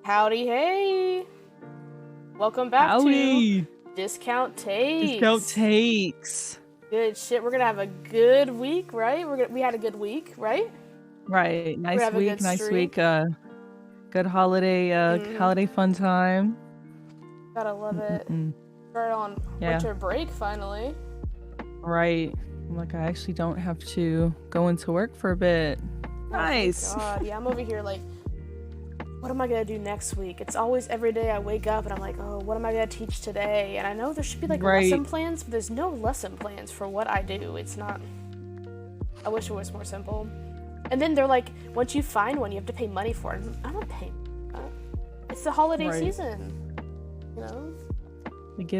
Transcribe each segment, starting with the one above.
Howdy, hey! Welcome back to Discount Takes. Discount Takes. Good shit. We're gonna have a good week, right? We had a good week, right? Right. Nice week. Good holiday. Holiday fun time. Gotta love it. Start on winter break finally. Right. Like I actually don't have to go into work for a bit. Nice. Oh my God. Yeah, I'm over here like, what am I gonna do next week? It's always every day I wake up and I'm like, oh, what am I gonna teach today? And I know there should be like lesson plans, but there's no lesson plans for what I do. It's not. I wish it was more simple. And then they're like, once you find one, you have to pay money for it. I don't pay. It's the holiday season, you know.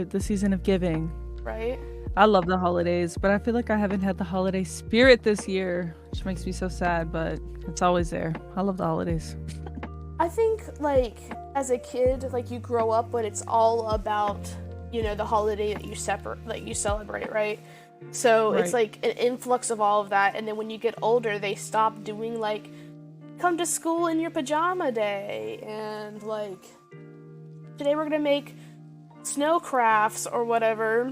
The season of giving. Right. I love the holidays, but I feel like I haven't had the holiday spirit this year, which makes me so sad. But it's always there. I love the holidays. I think, like, as a kid, like, you grow up when it's all about, you know, the holiday that you celebrate, right? So it's, like, an influx of all of that, and then when you get older, they stop doing, like, come to school in your pajama day, and, like, today we're gonna make snow crafts or whatever,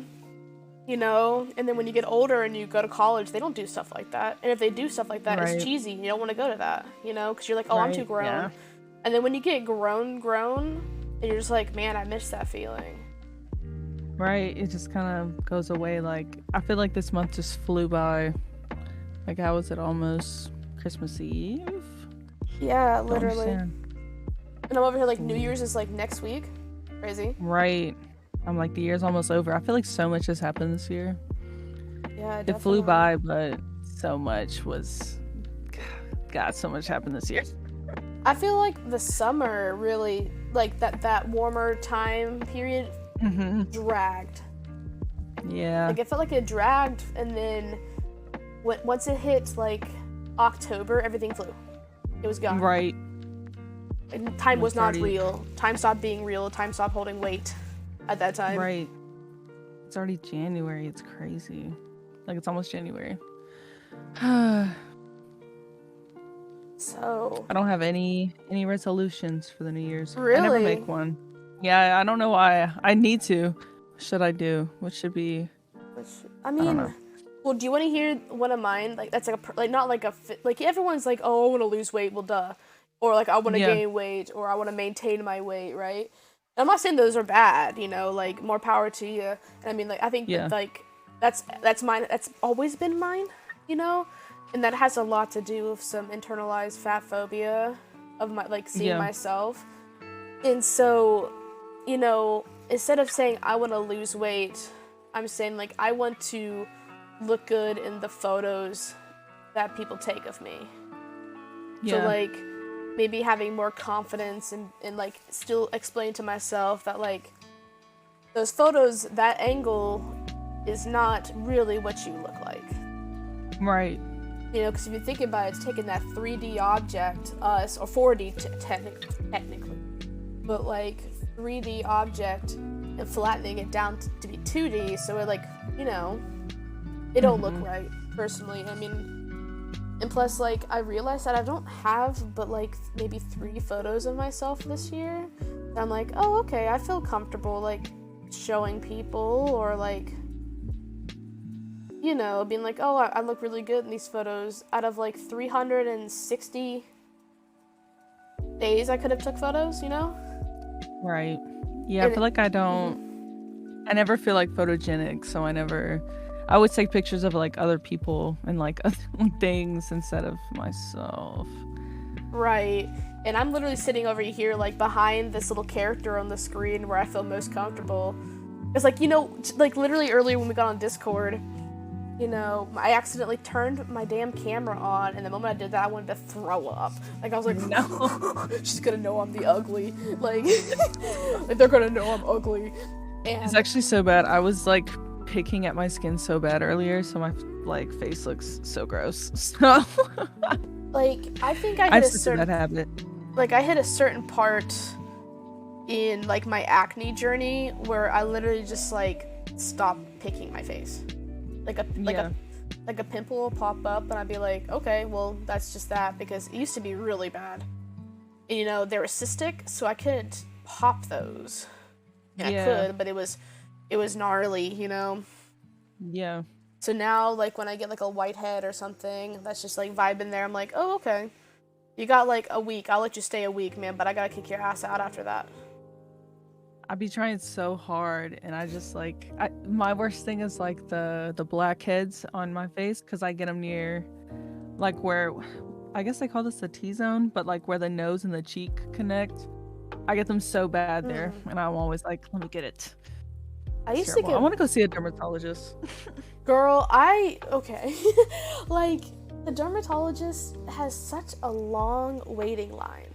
you know? And then when you get older and you go to college, they don't do stuff like that. And if they do stuff like that, it's cheesy, you don't want to go to that, you know? Because you're like, oh, I'm too grown. Yeah. And then when you get grown, and you're just like, man, I miss that feeling. Right, it just kind of goes away. Like, I feel like this month just flew by. Like, how was it almost Christmas Eve? Yeah, literally. And I'm over here like, New Year's is like next week. Crazy. Right. I'm like, the year's almost over. I feel like so much has happened this year. Yeah, definitely. It flew by, but so much was... God, so much happened this year. I feel like the summer really, like, that warmer time period dragged. Yeah. Like, it felt like it dragged, and then once it hit, like, October, everything flew. It was gone. Right. And time was not real. Time stopped being real. Time stopped holding weight at that time. Right. It's already January. It's crazy. Like, it's almost January. So I don't have any resolutions for the New Year's. Really? I never make one. Yeah, I don't know why. I need to. What should I do? What should be? I mean, well, do you want to hear one of mine? Like, that's like not like like everyone's like, oh, I want to lose weight. Well, duh. Or like, I want to gain weight, or I want to maintain my weight, right? And I'm not saying those are bad, you know. Like, more power to you. And I mean, like, I think that, like, that's mine. That's always been mine, you know. And that has a lot to do with some internalized fat phobia of my, like, seeing myself. And so, you know, instead of saying I want to lose weight, I'm saying, like, I want to look good in the photos that people take of me. So, like, maybe having more confidence and like, still explain to myself that, like, those photos, that angle is not really what you look like. Right. You know, because if you think about it, it's taking that 3D object, us, or 4D technically, but like 3D object and flattening it down to be 2D, so it like, you know, it don't look right, personally. I mean, and plus, like, I realized that I don't have but like maybe 3 photos of myself this year. And I'm like, oh, okay, I feel comfortable like showing people, or like, you know, being like, oh, I look really good in these photos. Out of like 360 days I could have took photos, you know? Right. Yeah, I feel like I I never feel like photogenic, so I would take pictures of like other people and like other things instead of myself. Right. And I'm literally sitting over here like behind this little character on the screen where I feel most comfortable. It's like, you know, like literally earlier when we got on Discord, you know, I accidentally turned my damn camera on, and the moment I did that, I wanted to throw up. Like, I was like, no, she's gonna know I'm the ugly. Like, like they're gonna know I'm ugly. And it's actually so bad. I was like picking at my skin so bad earlier, so my like face looks so gross. So like, I think I I've hit a certain that habit. Like, I hit a certain part in like my acne journey where I literally just like stopped picking my face. Like a pimple will pop up, and I'd be like, okay, well, that's just that, because it used to be really bad. And, you know, they were cystic, so I couldn't pop those. And I could, but it was gnarly, you know? Yeah. So now, like, when I get like a whitehead or something that's just like vibing there, I'm like, oh, okay. You got like a week. I'll let you stay a week, man, but I gotta kick your ass out after that. I'd be trying so hard, and I just like my worst thing is like the blackheads on my face, because I get them near like where I guess they call this the T-zone, but like where the nose and the cheek connect. I get them so bad there, and I'm always like, let me get it. I used to get. I want to go see a dermatologist. Girl, okay. Like, the dermatologist has such a long waiting line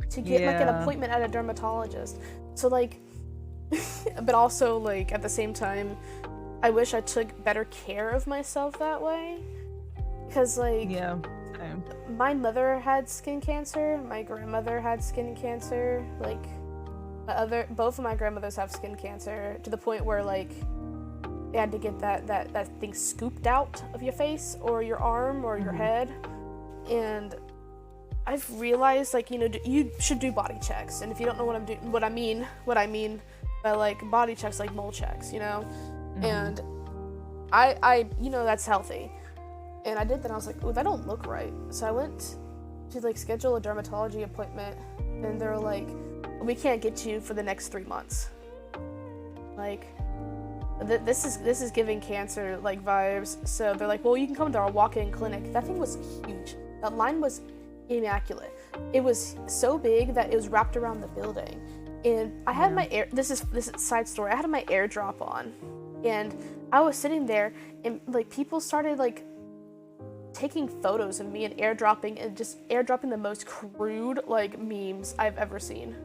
to get like an appointment at a dermatologist. So like, but also like at the same time, I wish I took better care of myself that way, because like my mother had skin cancer, my grandmother had skin cancer, like both of my grandmothers have skin cancer, to the point where like they had to get that thing scooped out of your face or your arm or your head. And I've realized, like, you know, you should do body checks, and if you don't know what I mean by like body checks, like mole checks, you know, and I you know, that's healthy. And I did that, and I was like, oh, that don't look right. So I went to like schedule a dermatology appointment, and they were like, we can't get you for the next 3 months. Like, this is giving cancer like vibes. So they're like, well, you can come to our walk-in clinic. That thing was huge. That line was immaculate. It was so big that it was wrapped around the building. And I had my this is side story. I had my AirDrop on, and I was sitting there, and like people started like taking photos of me and airdropping the most crude like memes I've ever seen.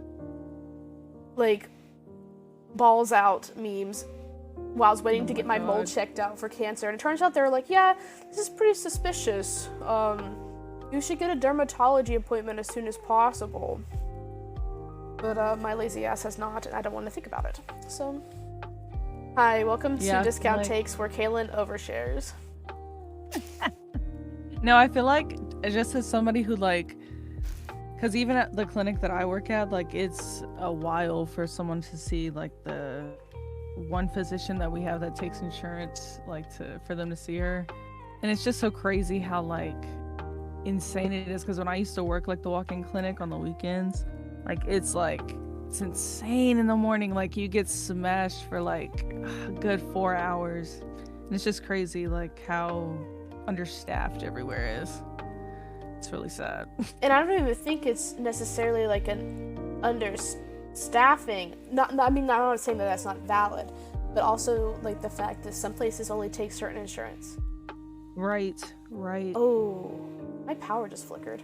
Like balls out memes while I was waiting to get my mole checked out for cancer. And it turns out they were like, yeah, this is pretty suspicious. You should get a dermatology appointment as soon as possible. But my lazy ass has not, and I don't want to think about it. So, hi, welcome to Discount Takes, where Kaylin overshares. No, I feel like, just as somebody who like, because even at the clinic that I work at, like, it's a while for someone to see like the one physician that we have that takes insurance, like for them to see her. And it's just so crazy how like insane it is, because when I used to work like the walk-in clinic on the weekends, like it's insane in the morning. Like you get smashed for like a good 4 hours, and it's just crazy like how understaffed everywhere is. It's really sad. And I don't even think it's necessarily like an understaffing. I mean, I'm not saying that that's not valid, but also like the fact that some places only take certain insurance. Right. Oh, my power just flickered.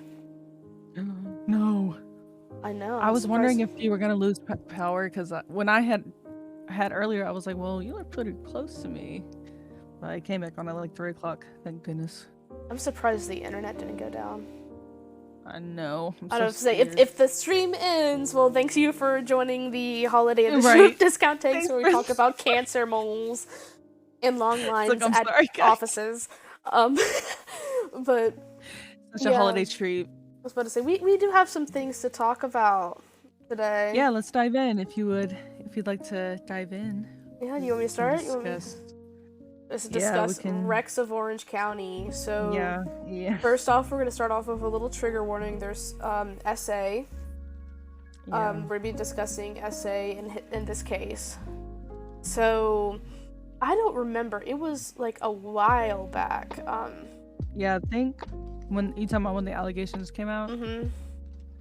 No. I know. I was wondering if you were gonna lose power, because when I had earlier, I was like, well, you look pretty close to me. But I came back on at like 3 o'clock. Thank goodness. I'm surprised the internet didn't go down. know. I don't say if the stream ends, well, thanks you for joining the holiday edition Right. of Discount Takes, where we talk about cancer moles and long lines I'm at sorry, guys. offices. But Such a holiday treat. I was about to say we do have some things to talk about today. Yeah, let's dive in if you'd like to dive in. Yeah, do you want me to start? Let's discuss Rex of Orange County. So yeah. First off, we're gonna start off with a little trigger warning. There's SA. We're gonna be discussing SA in this case. So I don't remember. It was like a while back. Yeah, I think when you talking about when the allegations came out. Mm-hmm.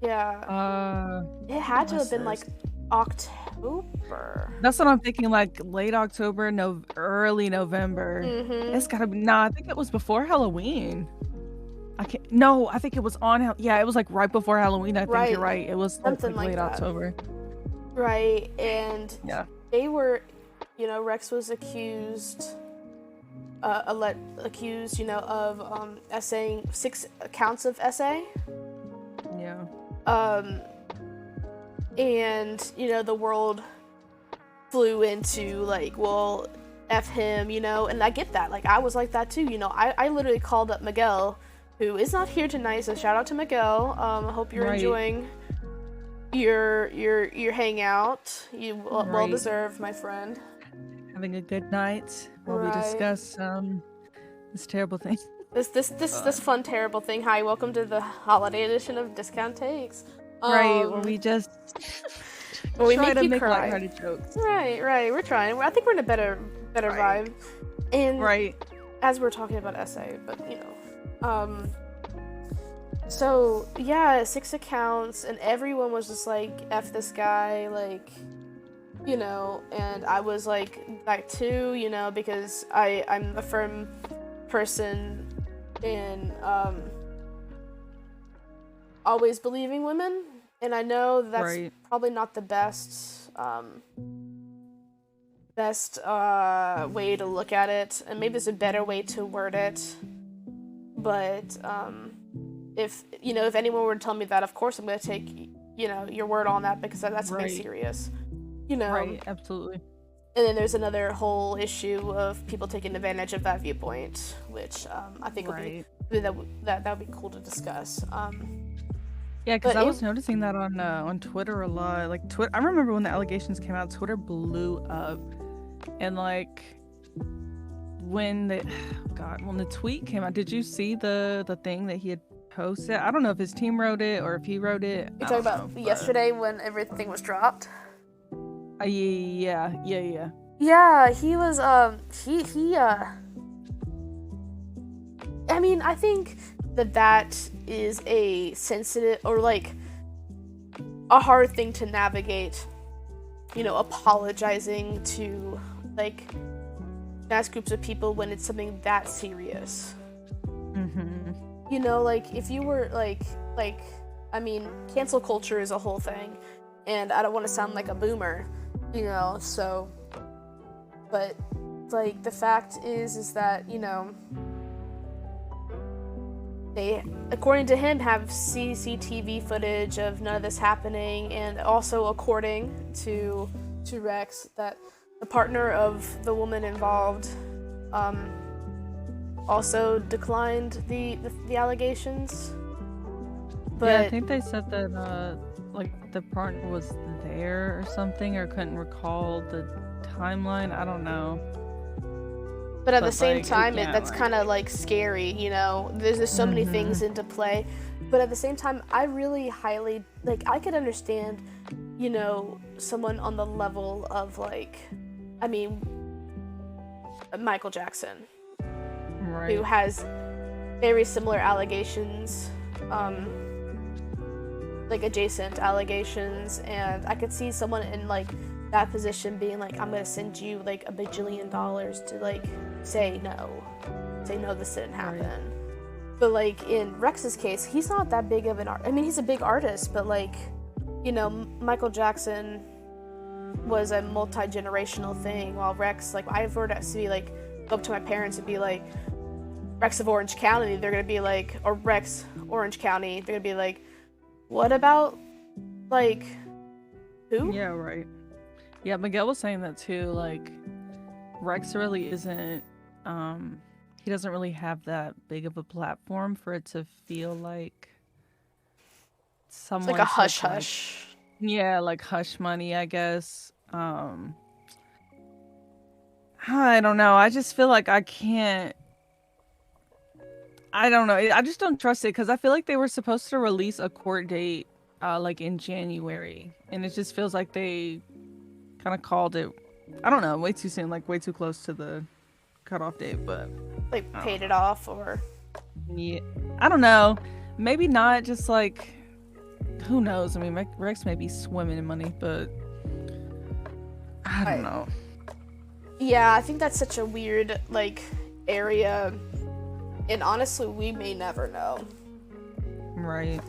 Yeah. It had to have been like October. That's what I'm thinking, like late October, early November. Mm-hmm. It's gotta be. I think it was before Halloween. I think it was on. Yeah, it was like right before Halloween. I think you're right. It was something like late that. October. Right, and they were, Rex was accused, of essaying 6 counts of essay. Yeah. And the world flew into like, well, F him, and I get that. Like, I was like that too, I literally called up Miguel, who is not here tonight, so shout out to Miguel. I hope you're enjoying your hangout. You well deserved, my friend. Having a good night while we discuss this terrible thing. This fun terrible thing. Hi, welcome to the holiday edition of Discount Takes. Where we just we try make to you make cry. lighthearted jokes. Right. We're trying. I think we're in a better vibe. And as we're talking about essay, but so yeah, 6 accounts, and everyone was just like, F this guy, like, and I was like that too, because I'm a firm person in always believing women, and I know that's probably not the best way to look at it, and maybe there's a better way to word it, but if anyone were to tell me that, of course I'm going to take your word on that, because that's something serious, right, absolutely. And then there's another whole issue of people taking advantage of that viewpoint, which I think that would be cool to discuss. Yeah, because I was noticing that on Twitter a lot. Like, I remember when the allegations came out, Twitter blew up, and like when the tweet came out, did you see the thing that he had posted? I don't know if his team wrote it or if he wrote it. You talking about yesterday when everything was dropped? Yeah. Yeah, he was I mean, I think that is a sensitive, or like a hard thing to navigate, apologizing to like mass groups of people when it's something that serious. Mm-hmm. Like if you were like I mean, cancel culture is a whole thing, and I don't want to sound like a boomer, so, but like the fact is that they, according to him, have CCTV footage of none of this happening, and also according to Rex, that the partner of the woman involved also declined the allegations. But yeah, I think they said that like the partner was there or something, or couldn't recall the timeline. I don't know. But at the same time, that's kind of like scary, There's so many things into play. But at the same time, I really highly, like, I could understand, someone on the level of, like, I mean, Michael Jackson. Right. Who has very similar allegations, like adjacent allegations, and I could see someone in, like, that position being like, I'm gonna send you like $1 bajillion to like say no, this didn't happen. Right. But like in Rex's case, he's not that big of an I mean, he's a big artist, but like, Michael Jackson was a multi-generational thing, while Rex, like, I've heard it to be like, go up to my parents and be like, Rex of Orange County, they're gonna be like, or Rex Orange County, they're gonna be like, what about, like, who? Yeah, right. Yeah, Miguel was saying that too. Like, Rex really isn't. He doesn't really have that big of a platform for it to feel like someone. It's like a hush like, hush. yeah, like hush money, I guess. I don't know. I just feel like I can't. I don't know. I just don't trust it because I feel like they were supposed to release a court date, like in January, and it just feels like they kind of called it. I don't know, way too soon, like way too close to the cutoff date, but Like paid it off, or yeah, I don't know. Maybe not. Just like, who knows? I mean, Rex may be swimming in money, but I don't know. Yeah, I think that's such a weird like area, and honestly, we may never know. Right.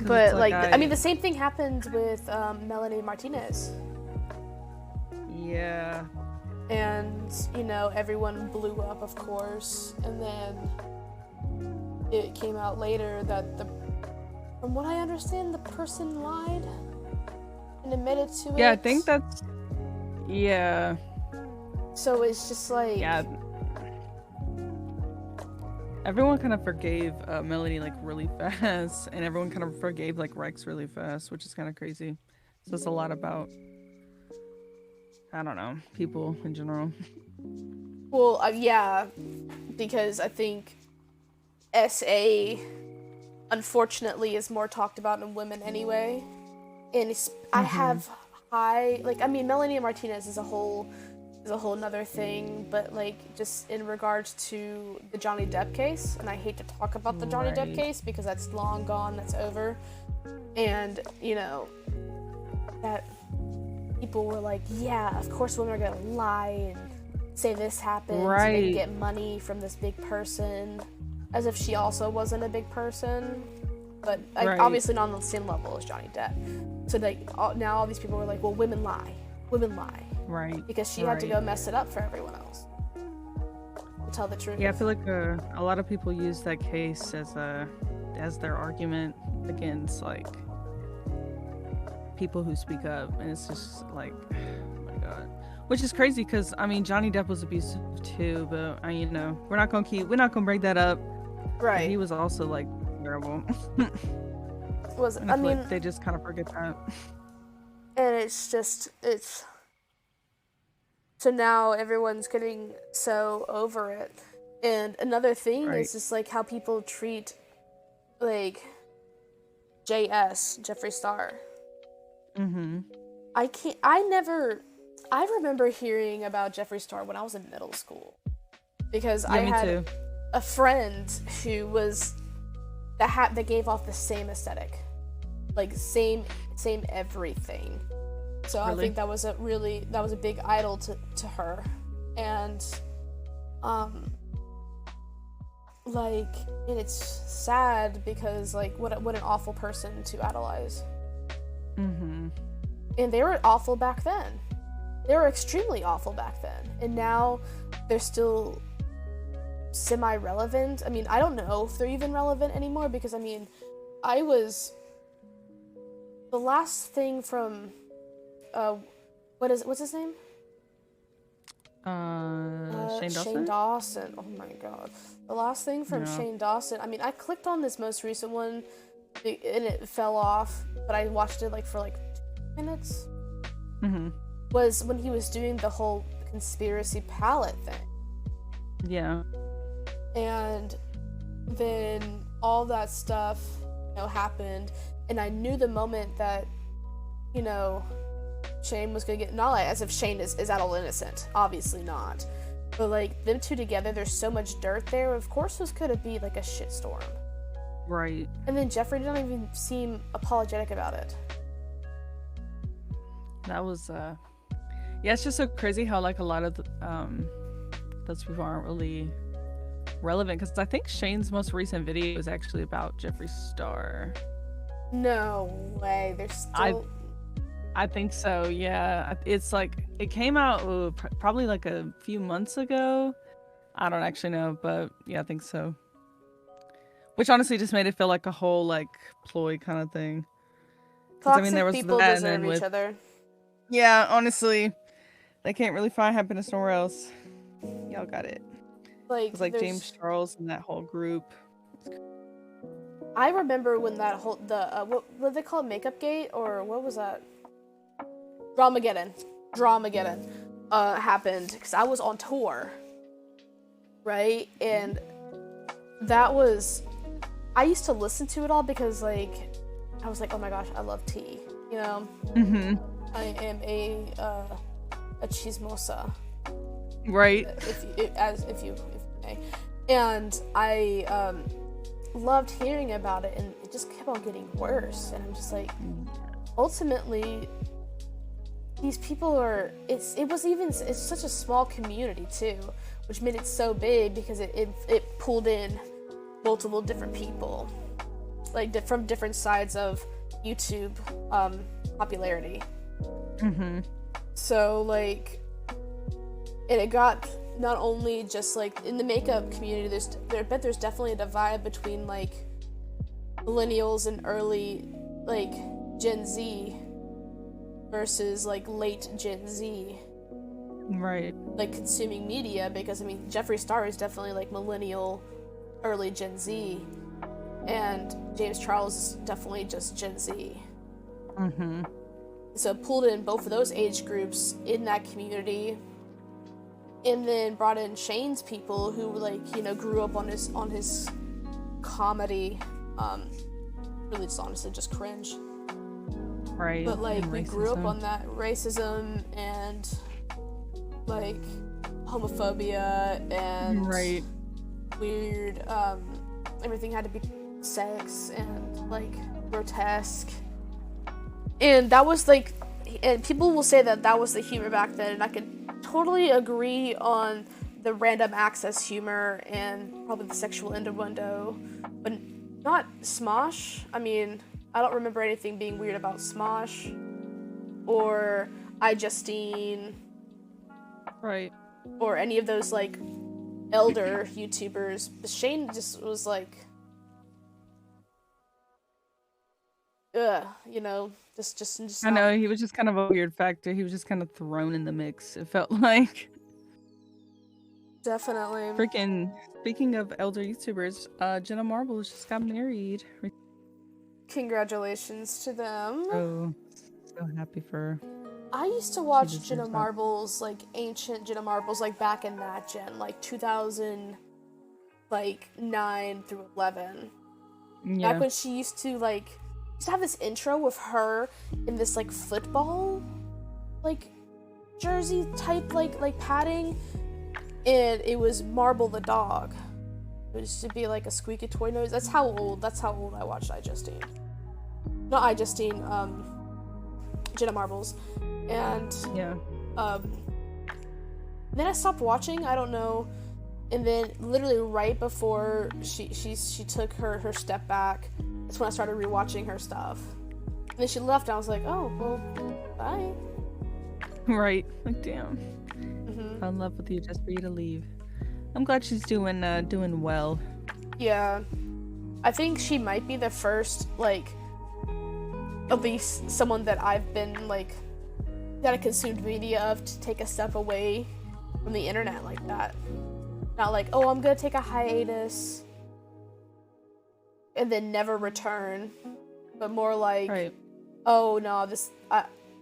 But like, I mean, the same thing happened with Melanie Martinez. Yeah. And you know, everyone blew up, of course, and then it came out later that from what I understand, the person lied and admitted to it. Yeah, I think that's. Yeah. So it's just like. Yeah. Everyone kind of forgave Melanie like really fast, and everyone kind of forgave like Rex really fast, which is kind of crazy. So it's a lot about, I don't know, people in general. Well, yeah, because I think SA, unfortunately, is more talked about in women anyway, and I have high, like, I mean, Melanie Martinez is a whole nother thing, but like just in regards to the Johnny Depp case, and I hate to talk about the Johnny Depp case because that's long gone, that's over, and you know that people were like, yeah, of course women are gonna lie and say this happened so they can get money from this big person, as if she also wasn't a big person, but like, obviously not on the same level as Johnny Depp. So like now all these people were like, well, women lie. Right. Because she had to go mess it up for everyone else. To tell the truth. Yeah, I feel like a lot of people use that case as their argument against like people who speak up, and it's just like, oh my god, which is crazy because I mean Johnny Depp was abusive too, but you know we're not gonna bring that up. Right. But he was also like terrible. I mean, like they just kind of forget that. And it's so now everyone's getting so over it. And another thing is just like how people treat like Jeffree Star. I remember hearing about Jeffree Star when I was in middle school, because I had a friend who was that gave off the same aesthetic, like same everything. So I think that was a big idol to her, and like, and it's sad because like what an awful person to idolize. And they were awful back then. They were extremely awful back then, and now they're still semi-relevant. I mean, I don't know if they're even relevant anymore, because I mean, the last thing from what's his name? Shane Dawson. Oh my god. The last thing from Shane Dawson. I mean, I clicked on this most recent one and it fell off, but I watched it like for like 2 minutes. Was when he was doing the whole conspiracy palette thing. Yeah. And then all that stuff, happened, and I knew the moment that, Shane was gonna get, not like as if Shane is at all innocent, obviously not, but like them two together, there's so much dirt there. Of course, this could be like a shitstorm. Right. And then Jeffree didn't even seem apologetic about it. That was yeah, it's just so crazy how like a lot of those people aren't really relevant, because I think Shane's most recent video was actually about Jeffree Star. No way. There's still. I think so. Yeah, it's like it came out probably like a few months ago, I don't actually know, but yeah, I think so. Which honestly just made it feel like a whole like ploy kind of thing. Because I mean, Toxic there was people that, and then deserve each with other. yeah, honestly, they can't really find happiness somewhere else. Y'all got it. Like, It was like James there's. Charles and that whole group. I remember when that whole what they call it, Makeup Gate, or what was that? Dramageddon happened because I was on tour, right? And that was, I used to listen to it all because like I was like, oh my gosh, I love tea, you know. I am a chismosa, Right. if you may, and I loved hearing about it, and it just kept on getting worse, and I'm just like, ultimately these people are, it's such a small community too, which made it so big because it pulled in multiple different people, like from different sides of YouTube popularity. So like, and it got not only just like in the makeup community, there's definitely a divide between like millennials and early like Gen Z versus like late Gen Z, Right. like consuming media, because I mean Jeffree Star is definitely like millennial, early Gen Z, and James Charles is definitely just Gen Z. So pulled in both of those age groups in that community, and then brought in Shane's people who like, you know, grew up on his comedy, really just honestly just cringe. Right. But like and we grew up racism. on that racism and like homophobia and Right. weird, everything had to be sex and like grotesque. And that was like, and people will say that was the humor back then, and I could totally agree on the random access humor and probably the sexual innuendo, but not Smosh. I mean, I don't remember anything being weird about Smosh or iJustine Right. or any of those like elder YouTubers. But Shane just was like, you know, just I know, he was just kind of a weird factor. He was just kind of thrown in the mix. It felt like. definitely. Freaking, speaking of elder YouTubers, Jenna Marbles just got married. Congratulations to them. So happy for her. I used to watch deserves Jenna that. Marbles, like ancient Jenna Marbles, like back in that gen, like 2000, like 9 through 11. Yeah. Back when she used to have this intro with her in this like football, like jersey type, like padding, and it was Marble the dog. It used to be like a squeaky toy noise. That's how old I watched iJustine. Not iJustine, Jenna Marbles. And Yeah. then I stopped watching, I don't know. And then literally right before she took her step back, that's when I started rewatching her stuff. And then she left and I was like, oh, well, bye. Right. Like, damn. Fell in love with you just for you to leave. I'm glad she's doing well. Yeah. I think she might be the first, like, at least someone that I've been, like, that I consumed media of to take a step away from the internet like that. Not like, oh, I'm gonna take a hiatus and then never return, but more like, Right. oh no,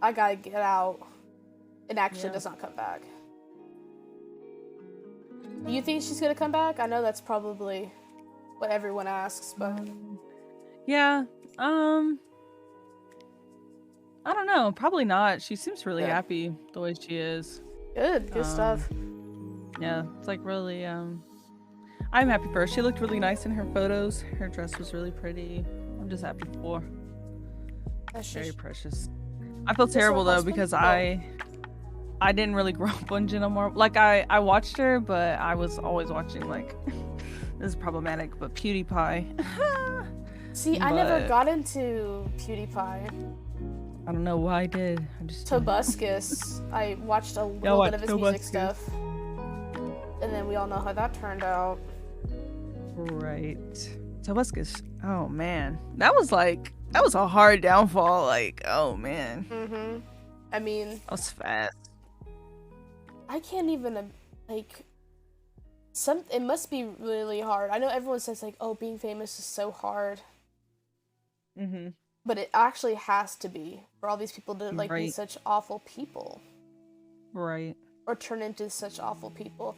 I gotta get out, and actually Yeah. does not come back. Do you think she's gonna come back? I know that's probably what everyone asks, but Yeah. I don't know. Probably not. She seems really Yeah. happy the way she is. good stuff. Yeah. It's like really I'm happy for her. She looked really nice in her photos. Her dress was really pretty. I'm just happy for her. That's Very just, precious. I feel Is her terrible though husband? because No. I didn't really grow up on Jenna Marbles. Like I watched her, but I was always watching like this is problematic, but PewDiePie. see, I never but- got into PewDiePie. I don't know why I did. I just Tobuscus. I watched a little bit of his music Tobuscus. stuff. and then we all know how that turned out. Right. Tobuscus. Oh man, that was a hard downfall. Like, oh man. I mean, that was fast. I can't even like. It must be really hard. I know everyone says like, "Oh, being famous is so hard." But it actually has to be for all these people to like be such awful people. Right. Or turn into such awful people.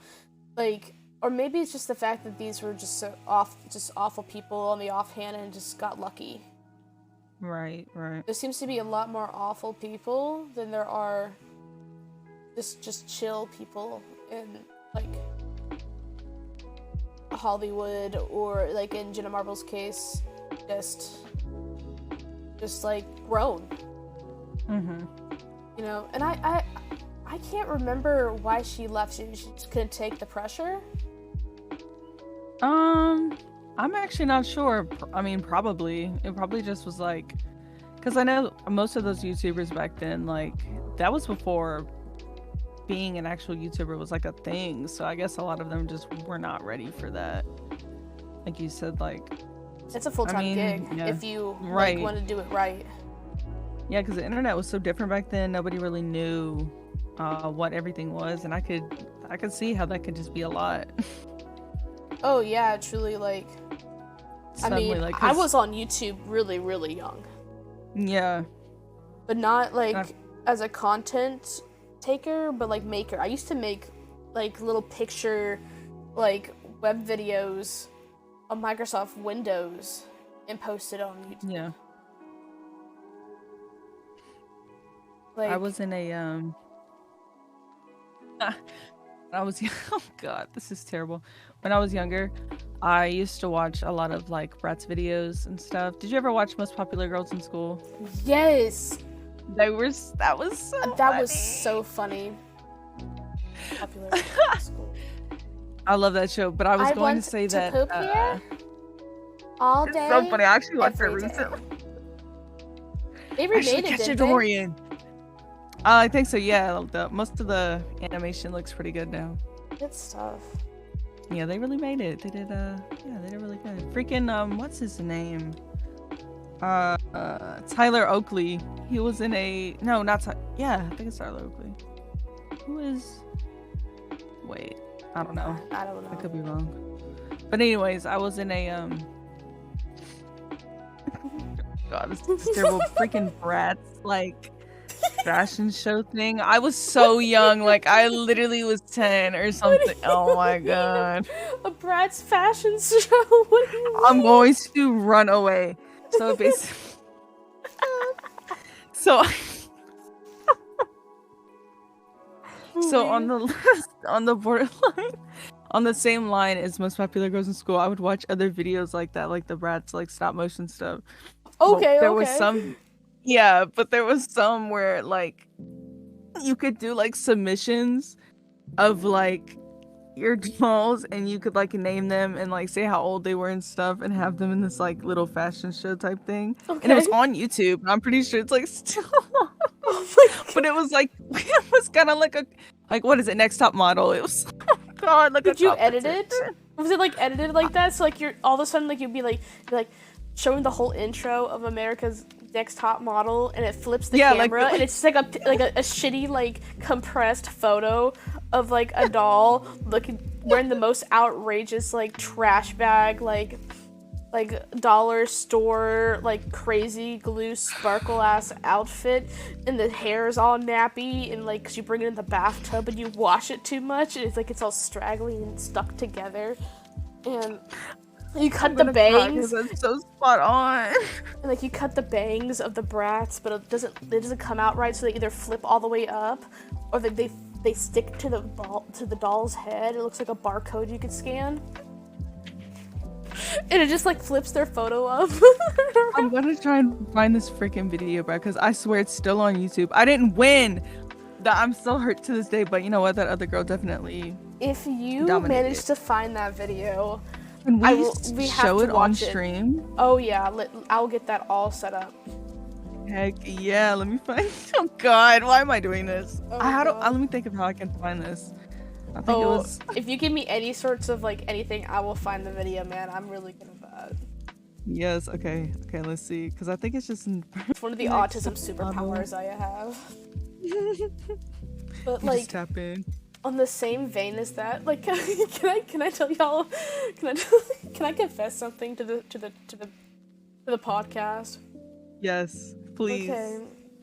Like, or maybe it's just the fact that these were just awful people on the offhand and just got lucky. Right. There seems to be a lot more awful people than there are just chill people in like Hollywood, or like in Jenna Marbles' case, just like grown. You know, and I can't remember why she left. She just couldn't take the pressure. I'm actually not sure. I mean, probably. It probably just was like, because I know most of those YouTubers back then, like, that was before being an actual YouTuber was like a thing. So I guess a lot of them just were not ready for that. Like you said, like, it's a full-time gig if you like, want to do it right. Yeah, because the internet was so different back then. Nobody really knew what everything was, and I could see how that could just be a lot. Oh yeah, truly. Like, suddenly, I mean, like, I was on YouTube really, really young. Yeah. But not like as a content taker, but like maker. I used to make like little picture, like web videos on Microsoft Windows and post it on YouTube. Yeah. Like, I was in a I was oh god, this is terrible. When I was younger, I used to watch a lot of like Bratz videos and stuff. Did you ever watch Most Popular Girls in School? Yes. That was so funny. Popular Girls in School. I love that show, but I was going to say that all day. It's so funny. I actually watched it recently. They remade it, didn't they? I think so, yeah. Most of the animation looks pretty good now. Good stuff. Yeah, they really made it. They did they did really good. Freaking what's his name? Tyler Oakley. He was in a I think it's Tyler Oakley. Who is wait, I don't know. I could be wrong. But anyways, I was in a God, this is terrible. Freaking Bratz, like, fashion show thing. I was so young, like I literally was 10 or something. Oh my god. A Bratz fashion show? What do you mean? I'm going to run away. So basically so on the borderline, on the same line as Most Popular Girls in School, I would watch other videos like that, like the Bratz, like stop motion stuff. Okay, there was some, but there was some where like you could do like submissions of like your dolls, and you could like name them and like say how old they were and stuff, and have them in this like little fashion show type thing. Okay. And it was on YouTube. I'm pretty sure it's like still on. Oh my god. But it was like it was kind of like a what is it, Next Top Model? It was god, like did you edit it? Was it like edited like that? So like you're all of a sudden like you'd be like showing the whole intro of America's Next Top Model, and it flips the camera, like, and it's just like a shitty like compressed photo of like a doll wearing the most outrageous like trash bag like dollar store like crazy glue sparkle ass outfit, and the hair's all nappy, and like 'cause you bring it in the bathtub and you wash it too much, and it's all straggly and stuck together, and you cut the bangs. That's so spot on. And like you cut the bangs of the Bratz, but it doesn't come out right, so they either flip all the way up, or they stick to the doll's head. It looks like a barcode you could scan. And it just like flips their photo up. I'm gonna try and find this freaking video, bro, because I swear it's still on YouTube. I didn't win. I'm still hurt to this day, but you know what? That other girl definitely. If you manage to find that video, can we show it on stream? Oh yeah, I'll get that all set up. Heck yeah, let me find. Oh god, why am I doing this? Oh, let me think of how I can find this. I think it was. If you give me any sorts of like anything, I will find the video, man. I'm really good at that. Yes. Okay. Okay. Let's see. Because I think it's just. It's one of the autism superpowers I have. But like, just tap in. On the same vein as that, like, can I tell y'all? Can I confess something to the podcast? Yes, please. Okay,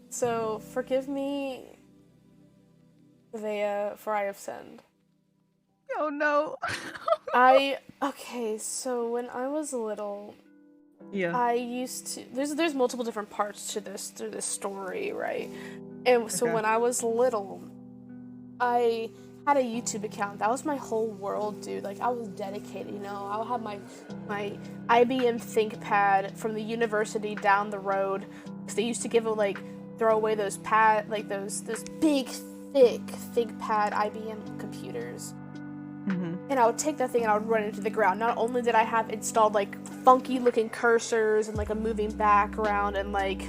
so forgive me, Vea, for I have sinned. Oh no. Okay, so when I was little, Yeah. I used to. There's multiple different parts to this story, right? And so when I was little, I had a YouTube account. That was my whole world, dude. Like, I was dedicated, you know. I would have my IBM ThinkPad from the university down the road, because they used to throw away those those big, thick ThinkPad IBM computers. Mm-hmm. And I would take that thing and I would run it into the ground. Not only did I have installed like funky looking cursors and like a moving background and like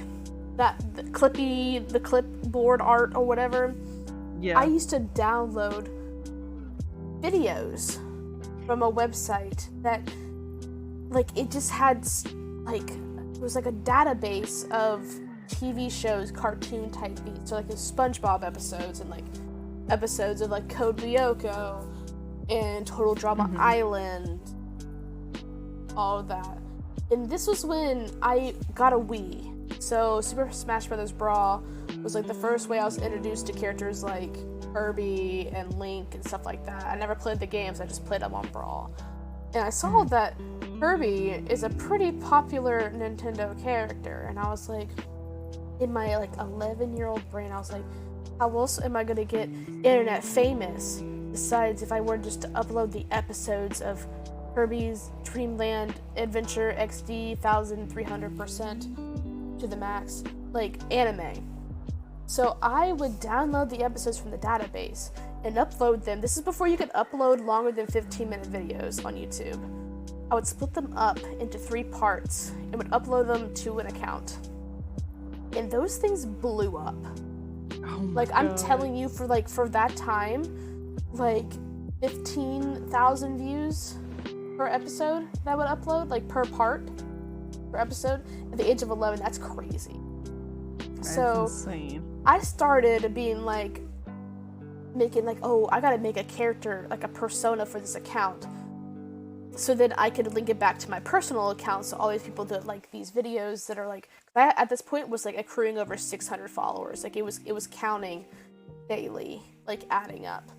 the clipboard art or whatever. Yeah. I used to download videos from a website that, like, it just had, like, it was like a database of TV shows, cartoon type beats, so like the SpongeBob episodes and like episodes of like Code Lyoko and Total Drama Island, all of that. And this was when I got a Wii. So Super Smash Bros. Brawl was like the first way I was introduced to characters like Kirby and Link and stuff like that. I never played the games, I just played them on Brawl. And I saw that Kirby is a pretty popular Nintendo character, and I was like, in my like 11-year-old brain, I was like, how else am I gonna get internet famous besides if I were just to upload the episodes of Kirby's Dream Land Adventure XD 1300% to the max, like anime. So I would download the episodes from the database and upload them. This is before you could upload longer than 15-minute videos on YouTube. I would split them up into 3 parts and would upload them to an account. And those things blew up. Oh my like, God. I'm telling you, for that time, like 15,000 views per episode that I would upload, like per part, per episode. At the age of 11, that's crazy. That's so insane. I started being like, making like, oh, I gotta make a character, like a persona for this account, so that I could link it back to my personal account, so all these people that like these videos that are like, I at this point was like accruing over 600 followers, like it was counting daily, like adding up.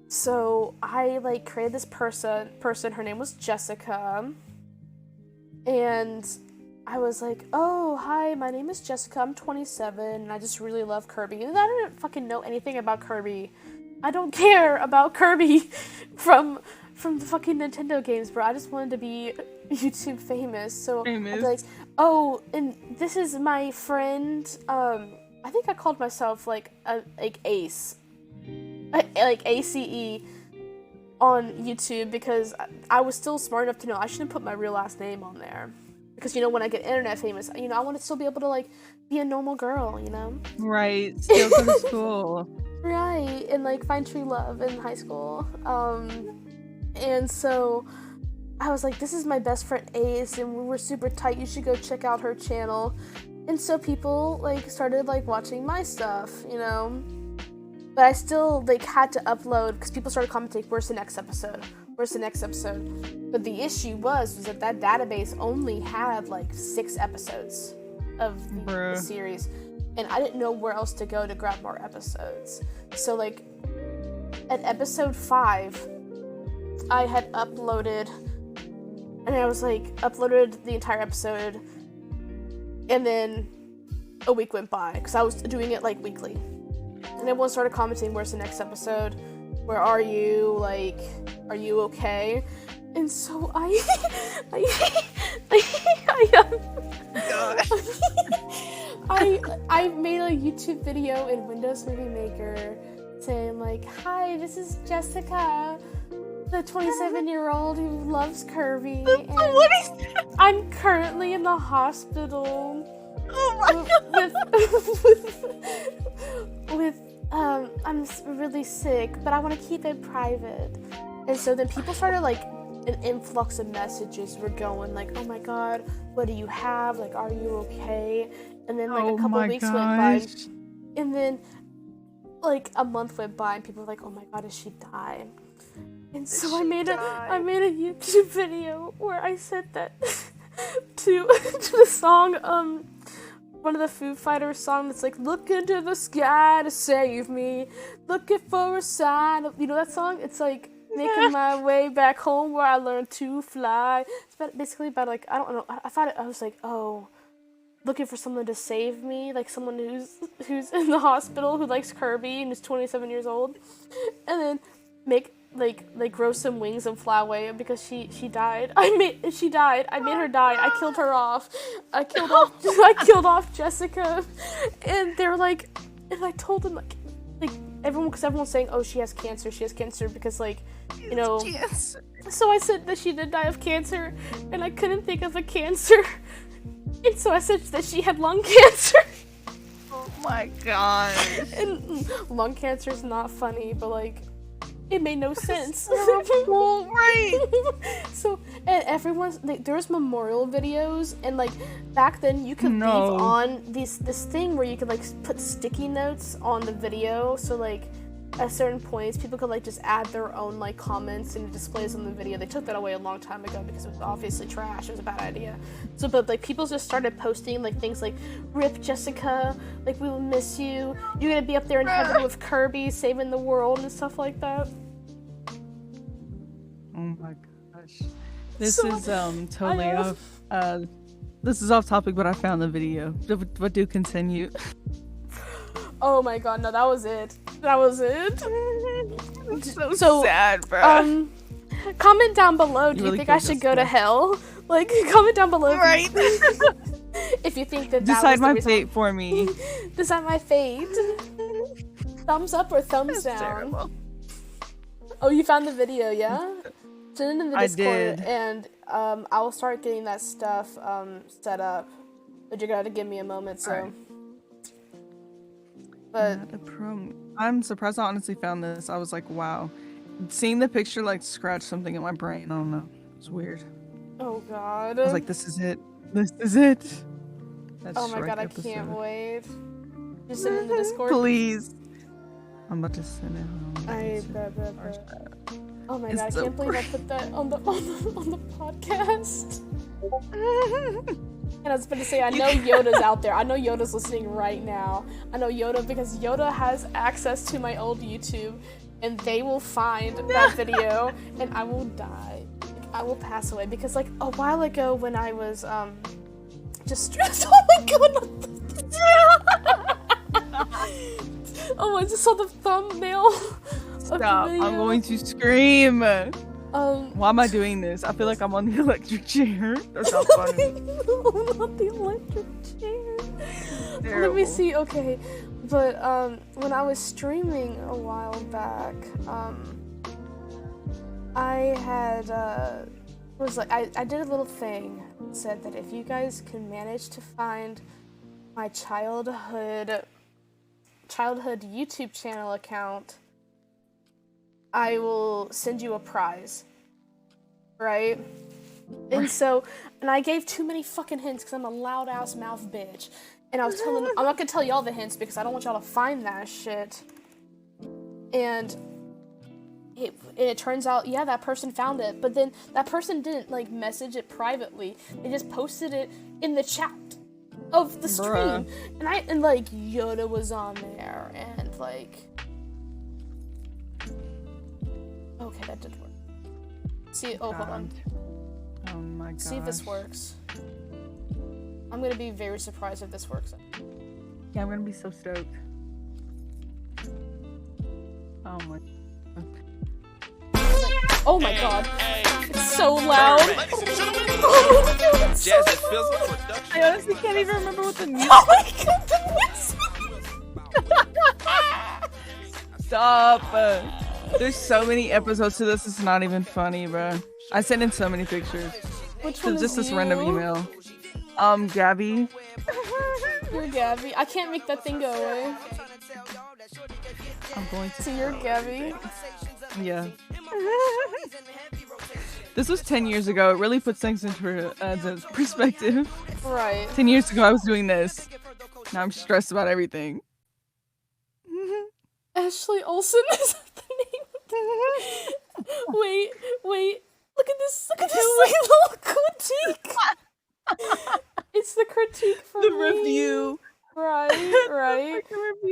So I like created this person, her name was Jessica, and I was like, oh, hi, my name is Jessica, I'm 27, and I just really love Kirby. And I didn't fucking know anything about Kirby. I don't care about Kirby from the fucking Nintendo games, bro. I just wanted to be YouTube famous. So I'd be like, oh, and this is my friend, I think I called myself like Ace. Like ACE on YouTube, because I was still smart enough to know I shouldn't put my real last name on there. Because, you know, when I get internet famous, you know, I want to still be able to, like, be a normal girl, you know? Right. Still go to school. Right. And, like, find true love in high school. And so I was like, this is my best friend Ace, and we were super tight. You should go check out her channel. And so people, like, started, like, watching my stuff, you know? But I still, like, had to upload, because people started commenting, where's the next episode? Where's the next episode? But the issue was that database only had, like, 6 episodes of the series. And I didn't know where else to go to grab more episodes. So, like, at episode 5, I had uploaded, and I was, like, uploaded the entire episode, and then a week went by, because I was doing it, like, weekly. And everyone started commenting, where's the next episode? Where are you? Like, are you okay? And so I made a YouTube video in Windows Movie Maker saying, like, hi, this is Jessica, the 27-year-old who loves Kirby. And What is that? I'm currently in the hospital. Oh my God. I'm really really sick, but I want to keep it private. And so then people started like an influx of messages were going like, oh my god, what do you have? Like, are you okay? And then like a couple weeks went by, and then like a month went by, and people were like, oh my god, is she dying? And so I made a YouTube video where I said that to the song, one of the Foo Fighters songs that's like, look into the sky to save me, looking for a sign of, you know that song? It's like, making my way back home where I learned to fly. It's basically about like, I don't know, I was like, oh, looking for someone to save me, like someone who's in the hospital who likes Kirby and is 27 years old, and then make like grow some wings and fly away because she died. I made her die. I killed her off. I killed off Jessica, and they're like, and I told them like everyone's saying, oh, she has cancer because like, you know, so I said that she did die of cancer, and I couldn't think of a cancer, and so I said that she had lung cancer. Oh my god. And lung cancer is not funny, but like, it made no sense. Well, right. So, and everyone's like, there's memorial videos, and like back then you could leave on this thing where you could like put sticky notes on the video. So like at certain points, people could like just add their own like comments and it displays on the video. They took that away a long time ago because it was obviously trash. It was a bad idea. So, but like people just started posting like things like, "Rip Jessica, like we will miss you. You're gonna be up there in heaven with Kirby, saving the world," and stuff like that. Oh my gosh. This is totally off. This is off topic, but I found the video. But do continue. Oh my god, no, that was it. So sad, bro. Comment down below. Do you think I should go to hell? Like, comment down below. Right. If you think that decide was my fate for me. Decide my fate. Thumbs up or thumbs down? Terrible. Oh, you found the video, yeah? Send it in the Discord, I did. and I will start getting that stuff set up. But you're gonna have to give me a moment, so. Right. But I'm surprised I honestly found this. I was like, wow. Seeing the picture like scratched something in my brain. I don't know. It's weird. oh god. I was like, this is it. This is it. That's Oh my Shrek god, episode. I can't wait. Just send it in the Discord. Please. I'm about to send it Oh my It's god, I so can't believe I put that on the podcast. And I was about to say, I know Yoda's out there. I know Yoda's listening right now. I know Yoda because Yoda has access to my old YouTube, and they will find that video, and I will die. Like, I will pass away because, like, a while ago when I was just stressed. Oh my god! Oh, I just saw the thumbnail. Stop. I'm going to scream. Why am I doing this? I feel like I'm on the electric chair. That's not funny. No, not the electric chair. Terrible. Let me see. Okay, but when I was streaming a while back, I had I did a little thing. It said that if you guys can manage to find my childhood YouTube channel account, I will send you a prize, right? And so, and I gave too many fucking hints because I'm a loud ass mouth bitch. And I was telling them, I'm not gonna tell y'all the hints because I don't want y'all to find that shit. And it turns out, yeah, that person found it, but then that person didn't like message it privately. They just posted it in the chat of the stream. Bruh. And like Yoda was on there, and like. Okay, that did work. See, hold on. Oh my god. See if this works. I'm gonna be very surprised if this works. Yeah, I'm gonna be so stoked. Oh my. Oh my god. It's so loud. Oh my god, it's so loud. I honestly can't even remember what the music. Oh my god, the music. Stop. There's so many episodes to this. It's not even funny, bro. I sent in so many pictures. Which one is just this you? random email. Gabby. You're Gabby. I can't make that thing go away. I'm going to. So you're Gabby. Yeah. This was 10 years ago. It really puts things into perspective. Right. 10 years ago, I was doing this. Now I'm stressed about everything. Ashley Olsen is that the name? Wait. Look at this little critique. It's the critique for The me. review. Right.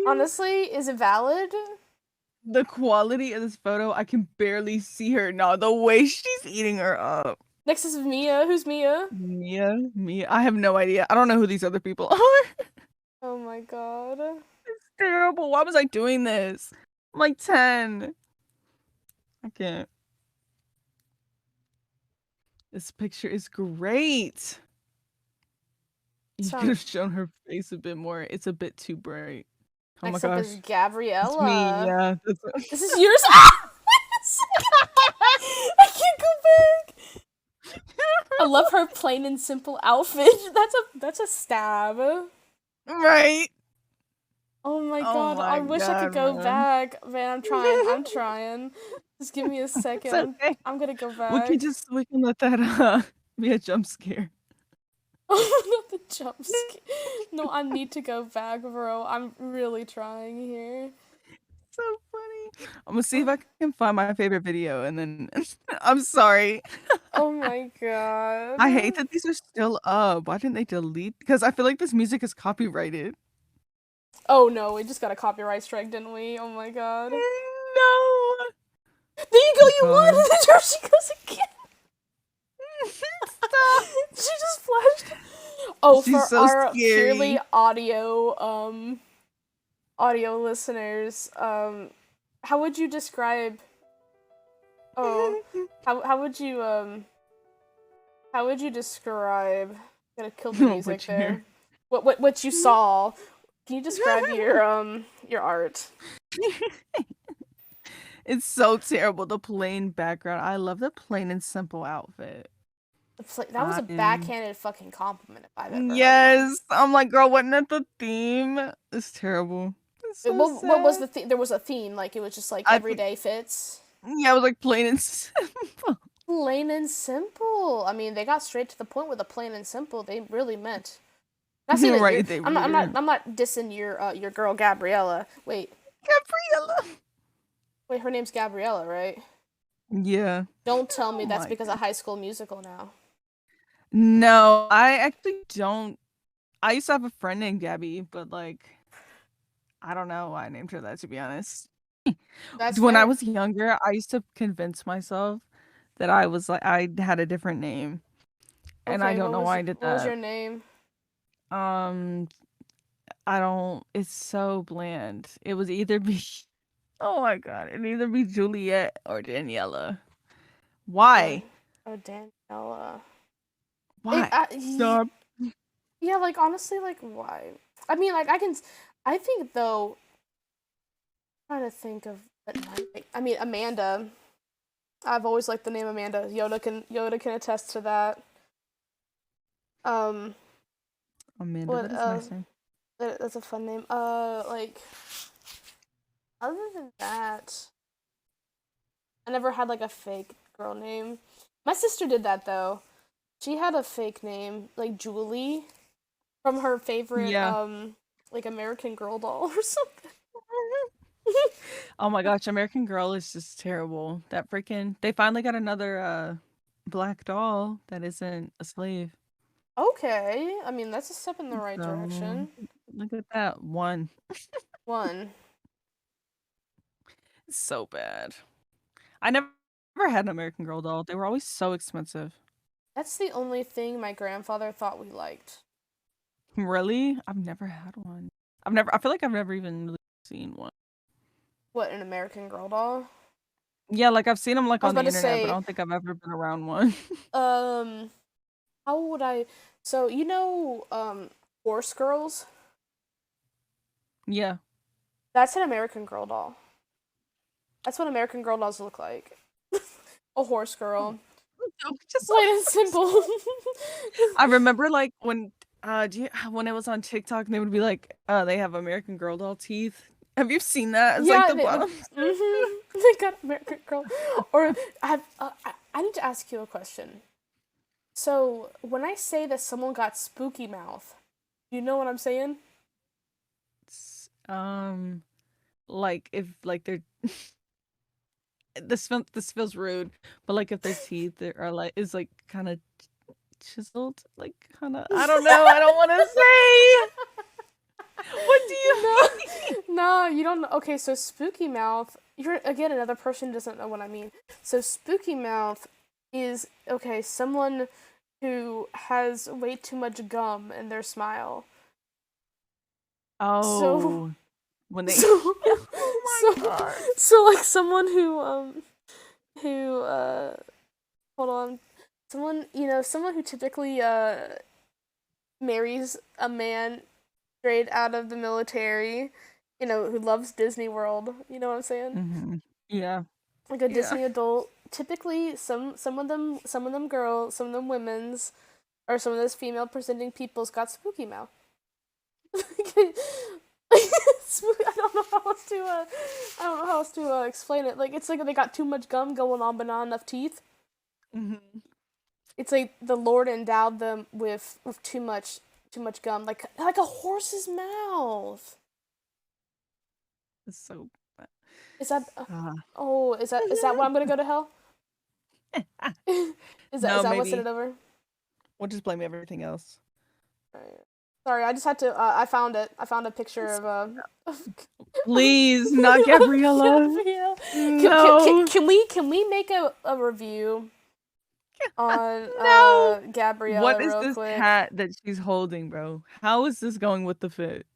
Honestly, is it valid? The quality of this photo, I can barely see her now. The way she's eating her up. Next is Mia. Who's Mia? Mia. I have no idea. I don't know who these other people are. Oh my god. It's terrible. Why was I doing this? I'm like 10. I can't. This picture is great. You could have shown her face a bit more. It's a bit too bright. Oh Next my up gosh. is Gabriella. It's me, yeah. This is yours? Ah! I can't go back. I love her plain and simple outfit. That's a stab. Right. Oh my god. I wish I could go back. Man, I'm trying. Just give me a second. It's okay. I'm gonna go back. We can let that be a jump scare. Oh, not the jump scare. No, I need to go back, bro. I'm really trying here. So funny. I'm gonna see if I can find my favorite video and then I'm sorry. Oh my god. I hate that these are still up. Why didn't they delete? Because I feel like this music is copyrighted. Oh no, we just got a copyright strike, didn't we? Oh my god. No. There you go, you won! There she goes again! Stop. She just flashed. Oh, She's for so our scary. purely audio listeners, how would you describe how would you describe I'm gonna kill the music there. What you saw. Can you describe your art? It's so terrible. The plain background. I love the plain and simple outfit. That was a backhanded fucking compliment if I've ever Yes. I'm like, girl, wasn't that the theme? It's terrible. It's so what was the theme? There was a theme, like it was just like everyday fits. Yeah, it was like plain and simple. Plain and simple. I mean, they got straight to the point with the plain and simple. They really meant. Not saying that Right, I'm not dissing your girl Gabriella. Wait. Gabriella. Wait, her name's Gabriella, right? Yeah. Don't tell me that's because of High School Musical now. No, I actually don't. I used to have a friend named Gabby, but like, I don't know why I named her that, to be honest. When I was younger, I used to convince myself that I was like, I had a different name. And I don't know why I did that. What was your name? I don't, it's so bland. It was either be, oh my god, it'd either be Juliet or Daniela. Why? Oh, Daniela. Why? Stop. Yeah, like, honestly, like, why? I mean, like, I think, though, I'm trying to think of, Amanda. I've always liked the name Amanda. Yoda can attest to that. Amanda, what is nice name? That's a fun name. Like, other than that, I never had, like, a fake girl name. My sister did that, though. She had a fake name, like Julie, from her favorite, like, American Girl doll or something. Oh my gosh, American Girl is just terrible. That freaking... They finally got another, black doll that isn't a slave. Okay. I mean, that's a step in the right direction. Look at that. One. It's so bad. I never had an American Girl doll. They were always so expensive. That's the only thing my grandfather thought we liked. Really? I've never had one. I feel like I've never even really seen one. What, an American Girl doll? Yeah, like I've seen them like on the internet, but I don't think I've ever been around one. How would I... So, you know, Horse Girls? Yeah. That's an American Girl doll. That's what American Girl dolls look like. A horse girl. Just plain and simple. I remember like when it was on TikTok, they would be like, they have American Girl doll teeth, Have you seen that? It's Yeah, like the bottom. they got American Girl. Or I need to ask you a question. So when I say that someone got spooky mouth, you know what I'm saying? Like if like they're this feels rude, but like if their teeth are like is like kind of chiseled, like kind of I don't know. I don't want to say. What do you No, no, you don't. Okay, so spooky mouth. You're again another person who doesn't know what I mean. So spooky mouth is okay. Someone who has way too much gum in their smile. Oh, when they. So, Oh my god. so like someone who hold on, someone who typically marries a man straight out of the military, who loves Disney World. You know what I'm saying? Mm-hmm. Yeah. Like a Disney adult. Typically, some of them girls, some of them women's, or some of those female presenting people's got spooky mouth. I don't know how else to explain it. Like it's like they got too much gum going on, but not enough teeth. Mm-hmm. It's like the Lord endowed them with too much gum, like a horse's mouth. It's so. Is that? Is that what I'm gonna go to hell? Is that what's in it over? We'll just blame everything else. Sorry, I just had to. I found it. I found a picture of. Please, not Gabriella. No. Can we make a review on Gabriella? What is real this quick? hat that she's holding, bro? How is this going with the fit?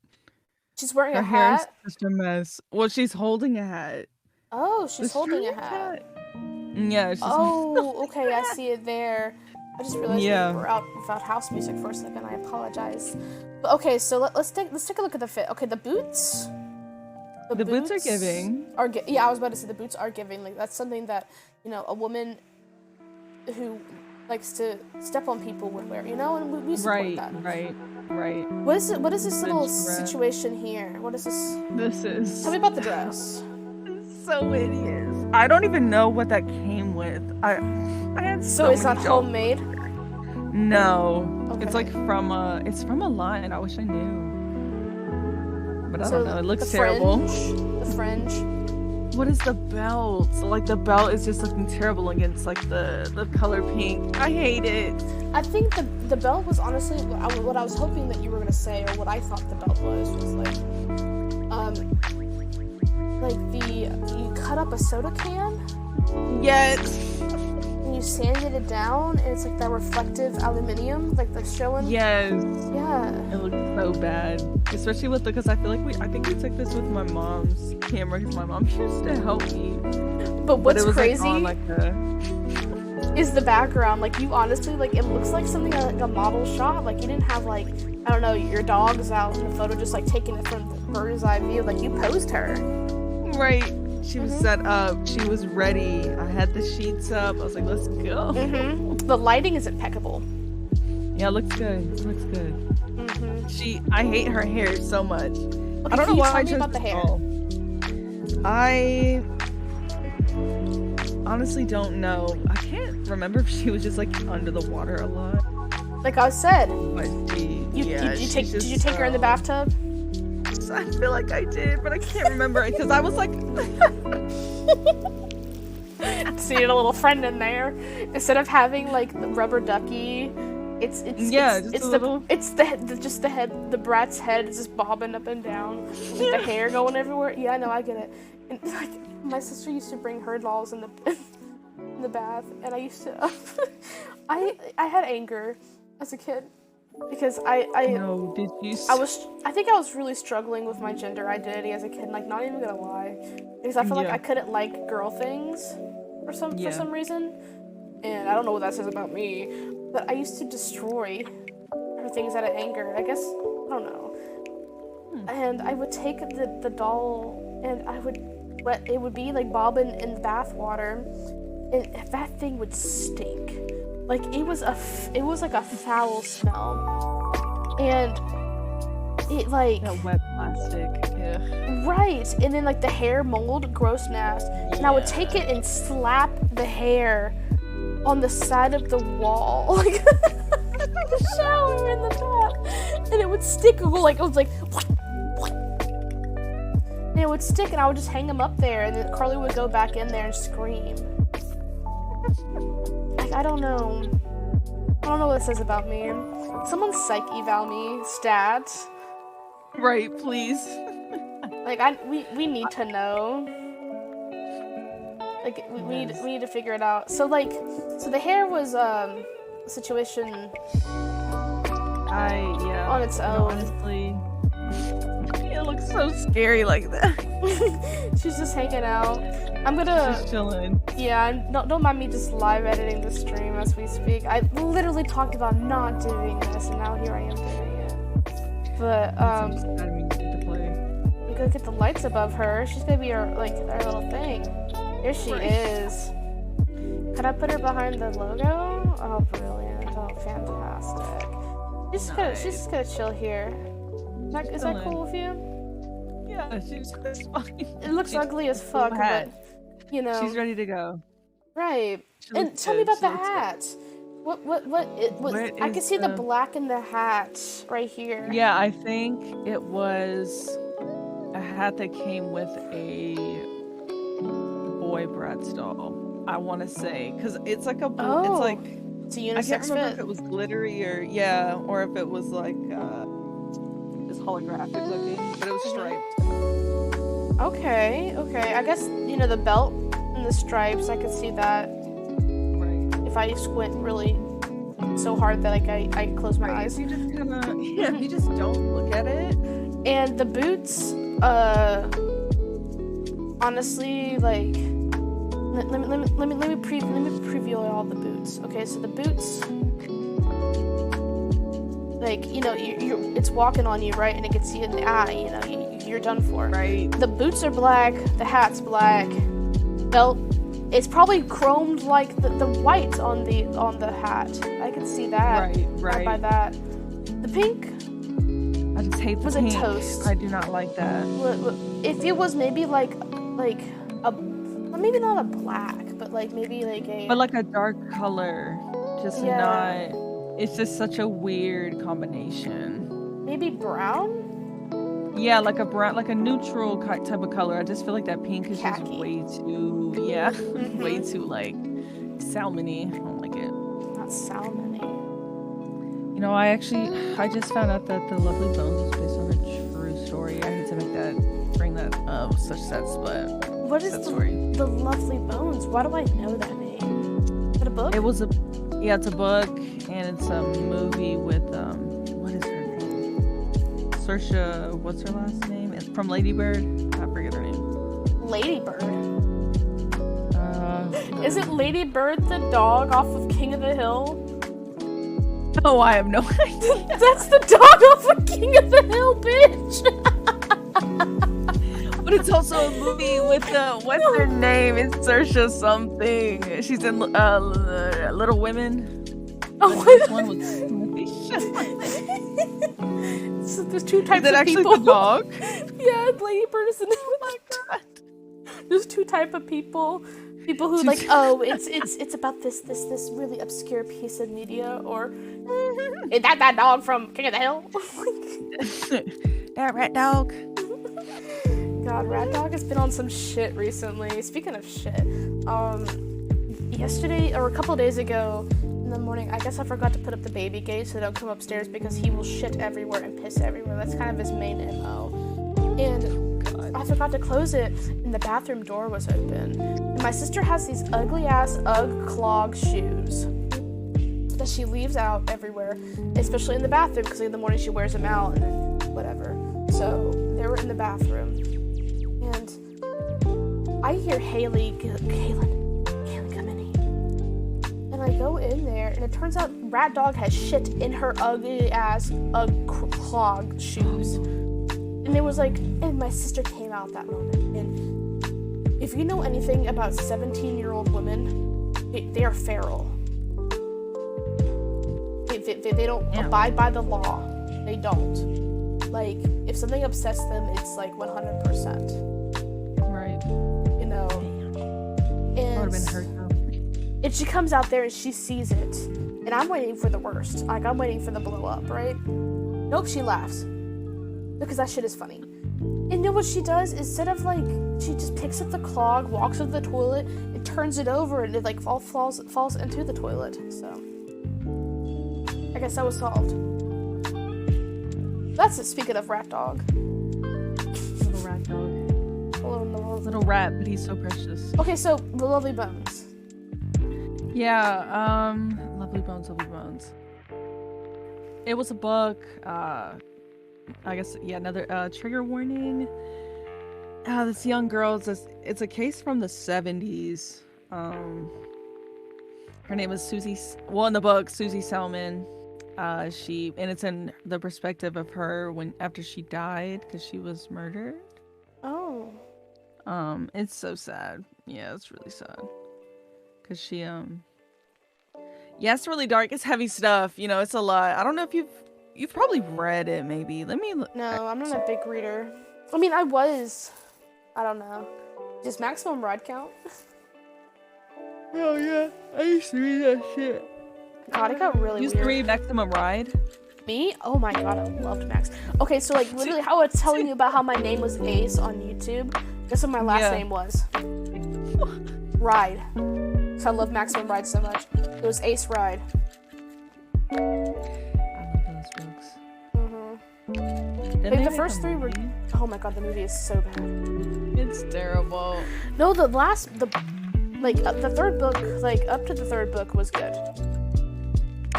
She's wearing Her a hair hat. is just a mess. Well, she's holding a hat. Oh, she's holding a hat. Yeah. Okay, I see it there. I just realized we were out without house music for a second. I apologize. But okay, so let's take a look at the fit. Okay, the boots. The boots are giving. Yeah, I was about to say the boots are giving. Like that's something that a woman who likes to step on people would wear. And we support that. Right. What is this little situation here? What is this? This is. Tell me about the dress. So hideous. I don't even know what that came with. I had so is that homemade? No. Okay. It's like from a line. I wish I knew. But I don't know. It looks terrible. The fringe. What is the belt? Like the belt is just looking terrible against like the color pink. I hate it. I think the belt was honestly what I was hoping that you were gonna say, or what I thought the belt was you cut up a soda can. Yes. And you sanded it down, and it's like that reflective aluminium, like they're showing. Yes. Yeah. It looks so bad, especially because I feel like I think we took this with my mom's camera because my mom used to help me. But what's crazy is the background. Like you honestly, like it looks like something like a model shot. Like you didn't have like I don't know your dog's out in the photo, just like taking it from the bird's eye view. Like you posed her. Right. She was set up. She was ready. I had the sheets up. I was like, let's go. Mm-hmm. The lighting is impeccable. Yeah, it looks good. It looks good. Mm-hmm. I hate her hair so much. Okay, I don't know why I chose about the hair. I honestly don't know. I can't remember if she was just like under the water a lot. Like I said. But did you take her in the bathtub? I feel like I did, but I can't remember it because I was like seeing a little friend in there instead of having like the rubber ducky. It's the head, the brat's head is just bobbing up and down with the hair going everywhere. Yeah, I know, I get it. And like my sister used to bring her dolls in the bath, and I used to I had anger as a kid. Because I think I was really struggling with my gender identity as a kid, like not even gonna lie, because I felt like I couldn't like girl things for some reason, and I don't know what that says about me, but I used to destroy her things out of anger. I guess I don't know, and I would take the doll and it would be like bobbing in the bath water, and that thing would stink. Like it was like a foul smell, and it like that wet plastic. Right, and then like the hair mold, gross nasty. And I would take it and slap the hair on the side of the wall, like the shower in the bath, and it would stick. Like it was like, and it would stick, and I would just hang them up there, and then Carly would go back in there and scream. Like I don't know what it says about me. Someone psych eval me, stats. Right, please. Like we need to know. Like we need to figure it out. So the hair was a situation on its own. Honestly, it looks so scary like that. She's just hanging out. I'm gonna just chilling. Yeah, don't mind me just live editing the stream as we speak. I literally talked about not doing this, and now here I am doing it. But we gotta get the lights above her. She's gonna be our little thing. Here she is. Could I put her behind the logo? Oh, brilliant! Oh, fantastic. She's just gonna chill here. Is that cool with you? Yeah, she's fine. It looks ugly as fuck, but you know. She's ready to go. Right. And tell me about the hat. What I can see the black in the hat right here. Yeah, I think it was a hat that came with a boy Bratz doll. I want to say, because it's like a it's a unisex I can't remember fit. if it was glittery or if it was like just holographic looking, but it was striped. Okay. I guess the belt and the stripes. I could see that. Right. If I squint really so hard that I close my eyes. You just you just don't look at it. And the boots, honestly, like, let me preview all the boots. Okay, so the boots, like, it's walking on you, right, and it gets you in the eye. You're done for. Right. The boots are black. The hat's black. Belt, it's probably chromed like the white on the hat. I can see that. Right. By that. The pink. I just hate the was pink. A toast. I do not like that. If it was maybe like a, maybe not a black, but maybe a. But like a dark color, just not. It's just such a weird combination. Maybe brown. Yeah, like a brown, like a neutral type of color. I just feel like that pink is Khaki. just way too, way too like salmony. I don't like it. Not salmony. I just found out that the Lovely Bones is based on a true story. I hate to bring that up, such sets, but what is the Lovely Bones? Why do I know that name? Is it a book? It's a book, and it's a movie with what is her name? Saoirse, what's her last name? It's from Lady Bird. I forget her name. Lady Bird. Is it Lady Bird the dog off of King of the Hill? Oh, I have no idea. That's the dog off of King of the Hill, bitch. But it's also a movie with what's her name? It's Saoirse something. She's in Little Women. Oh, this one was So there's two types of people. The dog? Yeah, Lady Bird is the name. Oh my god. There's two type of people. People who it's about this really obscure piece of media, or is that dog from King of the Hill? That rat dog. God, Rat Dog has been on some shit recently. Speaking of shit, yesterday or a couple days ago in the morning, I guess I forgot to put up the baby gate so they don't come upstairs because he will shit everywhere and piss everywhere. That's kind of his main MO. And I forgot to close it, and the bathroom door was open. And my sister has these ugly ass Ugg clog shoes that she leaves out everywhere, especially in the bathroom because in the morning she wears them out and then whatever. So they were in the bathroom, and I hear Kaylin come in here, and I go in there, and it turns out Rat Dog has shit in her ugly ass Ugg clog shoes. And it was and my sister came out that moment. And if you know anything about 17-year-old women, they are feral. They don't abide by the law. They don't. Like, if something upsets them, it's like 100%. Right. You know? That would have been hurt though. And she comes out there and she sees it. And I'm waiting for the worst. Like, I'm waiting for the blow up, right? Nope, she laughs. Because that shit is funny. And you know what she does? Instead of, like, she just picks up the clog, walks to the toilet, and turns it over, and it, like, falls into the toilet. So, I guess that was solved. That's it, speaking of rat dog. Little rat dog. Hello, Little rat, but he's so precious. Okay, so, The Lovely Bones. Yeah, Lovely Bones, Lovely Bones. It was a book, I guess, yeah, another trigger warning. This young girl, it's a case from the 70s. Her name is Susie, well, in the book, Susie Selman. And it's in the perspective of her after she died, because she was murdered. Oh. It's so sad. Yeah, it's really sad. Because she, yeah, it's really dark. It's heavy stuff. You know, it's a lot. I don't know if you've probably read it, maybe. Let me look. No, I'm not a big reader. I mean, I was. I don't know. Does Maximum Ride count? Oh, yeah. I used to read that shit. God, it got really weird. You used to read Maximum Ride? Me? Oh my god, I loved Max. Okay, so like literally how I was telling you about how my name was Ace on YouTube, guess what my last name was? Ride. So I love Maximum Ride so much. It was Ace Ride. I love those books. Like the first three were. Oh my god, the movie is so bad. It's terrible. No, the third book, like up to the third book was good.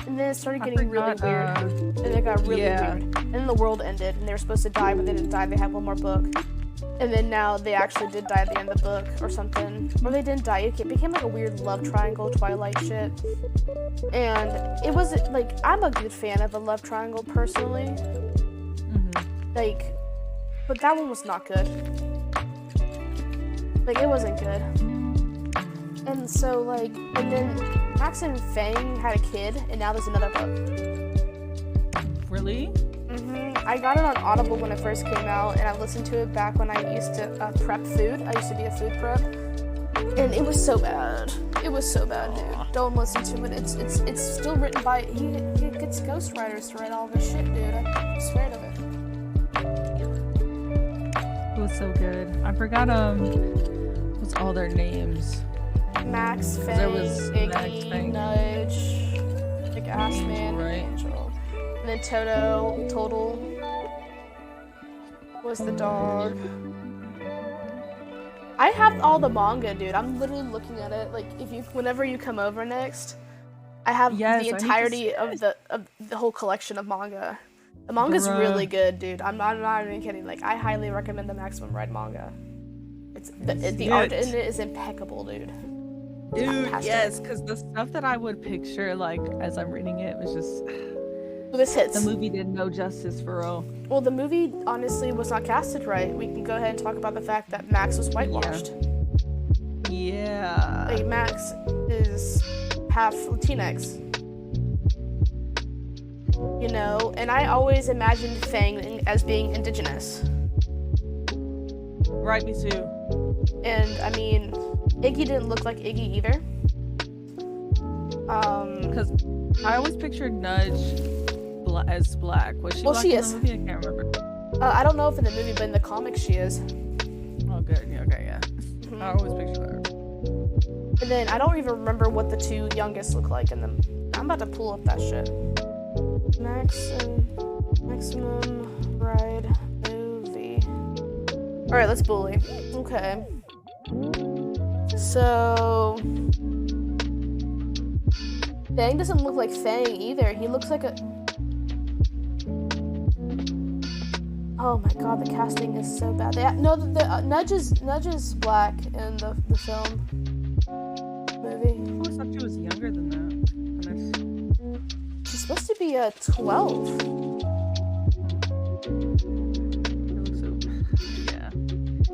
And then it started getting really weird. And it got really weird. And then the world ended, and they were supposed to die, but they didn't die. They had one more book. And then now they actually did die at the end of the book or something. Or they didn't die. It became like a weird love triangle, Twilight shit. And it wasn't, like, I'm a good fan of a love triangle, personally. Mm-hmm. Like, but that one was not good. Like, it wasn't good. And so, like, and then Max and Fang had a kid, and now there's another book. Really? I got it on Audible when it first came out, and I listened to it back when I used to prep food. I used to be a food prep, and it was so bad. It was so bad, dude. Don't listen to it. It's still written by he gets ghostwriters to write all this shit, dude. I swear to it. It was so good. I forgot what's all their names. Max, Fang, Iggy, Nudge, like Assman, right. Angel. And then Total was the dog. I have all the manga, dude. I'm literally looking at it. Like, whenever you come over next, I have the entirety of the whole collection of manga. The manga's really good, dude. I'm not even kidding. Like, I highly recommend the Maximum Ride manga. The art in it is impeccable, dude. Dude, yes, because the stuff that I would picture, like, as I'm reading it, was just... This hits. The movie did no justice for real. Well, the movie, honestly, was not casted right. We can go ahead and talk about the fact that Max was whitewashed. Yeah. Like, Max is half Latinx. You know? And I always imagined Fang as being indigenous. Right, me too. And, I mean... Iggy didn't look like Iggy either. Because I always pictured Nudge as black. Was she black in the movie? I can't remember. I don't know if in the movie, but in the comics she is. Oh, good. Yeah, okay, yeah. Mm-hmm. I always picture her. And then I don't even remember what the two youngest look like in them. I'm about to pull up that shit. Maximum Ride movie. Alright, let's bully. Okay. So, Fang doesn't look like Fang either. He looks like a... Oh my god, the casting is so bad. Nudge is black in the film movie. I always thought she was younger than that. She's supposed to be 12. Yeah.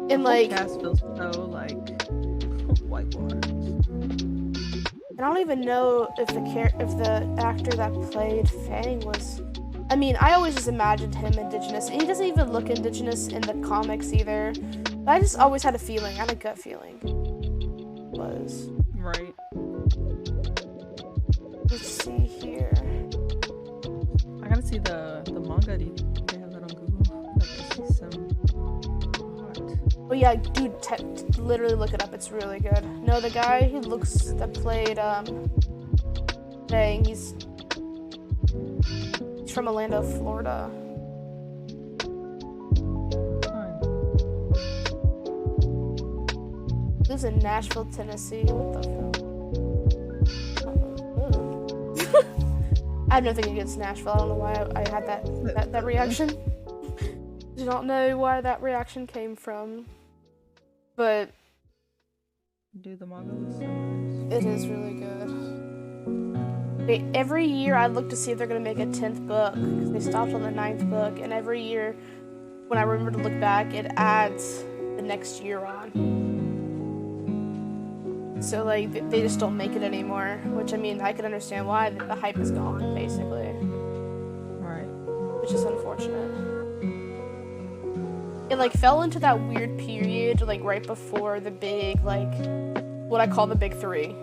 And like, the cast feels so like whitewashed. I don't even know if the actor that played Fang was I mean, I always just imagined him indigenous, and he doesn't even look indigenous in the comics either. But I just always had a feeling, I had a gut feeling. Was. Right. Let's see here. I gotta see the manga. Do you think they have that on Google? Like to see some art. Oh yeah, dude, literally look it up. It's really good. No, the guy who that played Dang, he's from Orlando, Florida. He lives in Nashville, Tennessee. What the fuck? I have nothing against Nashville. I don't know why I had that reaction. Do not know why that reaction came from, but the manga was so nice. It is really good. Every year I look to see if they're gonna make a 10th book because they stopped on the 9th book, and every year when I remember to look back, it adds the next year on. So like they just don't make it anymore, which I mean I can understand why the hype is gone basically. Right. Which is unfortunate. It like fell into that weird period like right before the big like what I call the big three.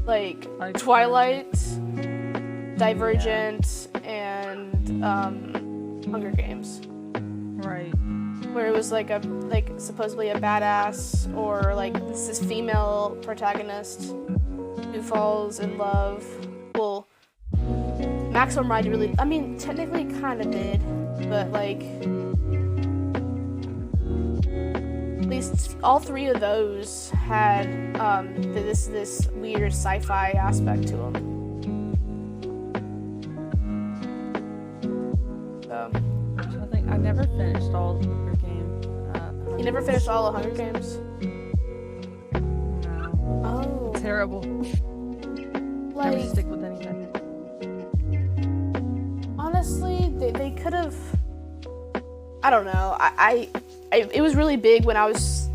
Like Twilight, Divergent, and Hunger Games. Right. Where it was like supposedly a badass or like this female protagonist who falls in love. Well, Maximum Ride really, I mean, technically kind of did, but like at least all three of those had this weird sci-fi aspect to them. So. I think I never finished all of the Hunger Games. You never finished all the Hunger Games? No. Oh. Terrible. Like, never stick with anything. Honestly, they could have. I don't know. It was really big when I was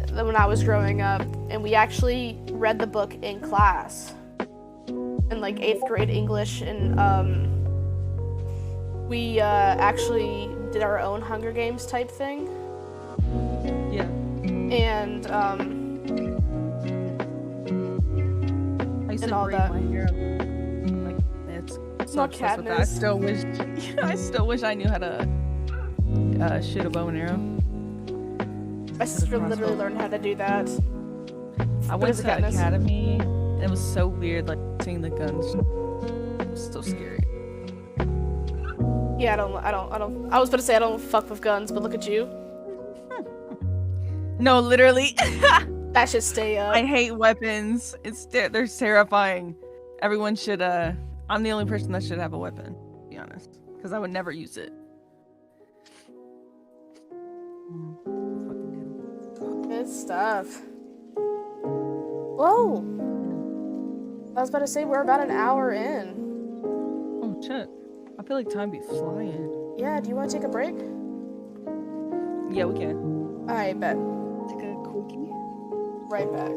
growing up, and we actually read the book in class, in like 8th grade English, and we actually did our own Hunger Games type thing. Yeah. And I used and to all read that. my hair. Like it's Not obsessed with that. Katniss. I still wish I knew how to shoot a bow and arrow. My sister literally learned how to do that. I went to Katniss? academy, and it was so weird, like seeing the guns. It was so scary. Yeah, I don't. I was about to say I don't fuck with guns, but look at you. No, literally. That should stay up. I hate weapons. They're terrifying. Everyone should. I'm the only person that should have a weapon. To be honest, because I would never use it. Good stuff. Whoa! I was about to say we're about an hour in. Oh shit! I feel like time be flying. Yeah. Do you want to take a break? Yeah, we can. All right, bet. Take a quickie. Right back.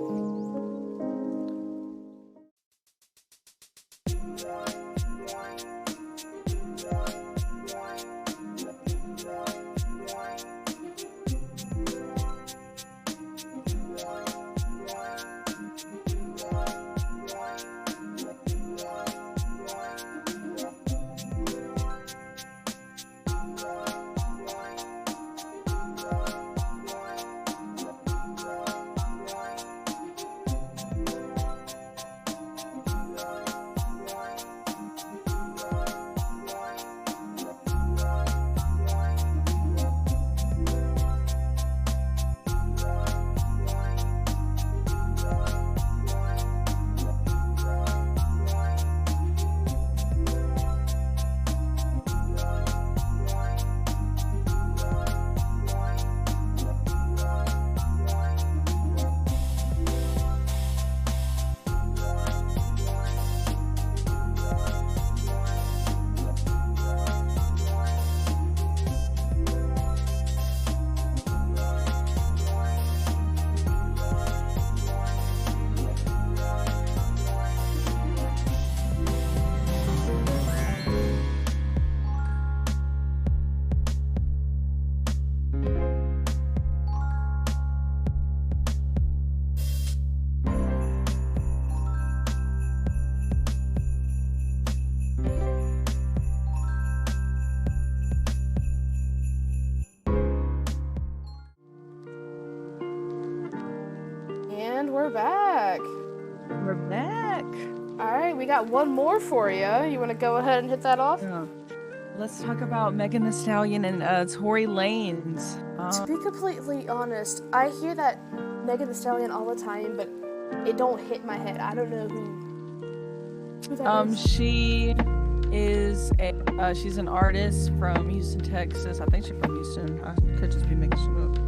And we're back. We're back. All right, we got one more for you. You want to go ahead and hit that off? Yeah. Let's talk about Megan Thee Stallion and Tory Lanez. To be completely honest, I hear that Megan Thee Stallion all the time, but it don't hit my head. I don't know who that is. She is she's an artist from Houston, Texas. I think she's from Houston. I could just be making shit up.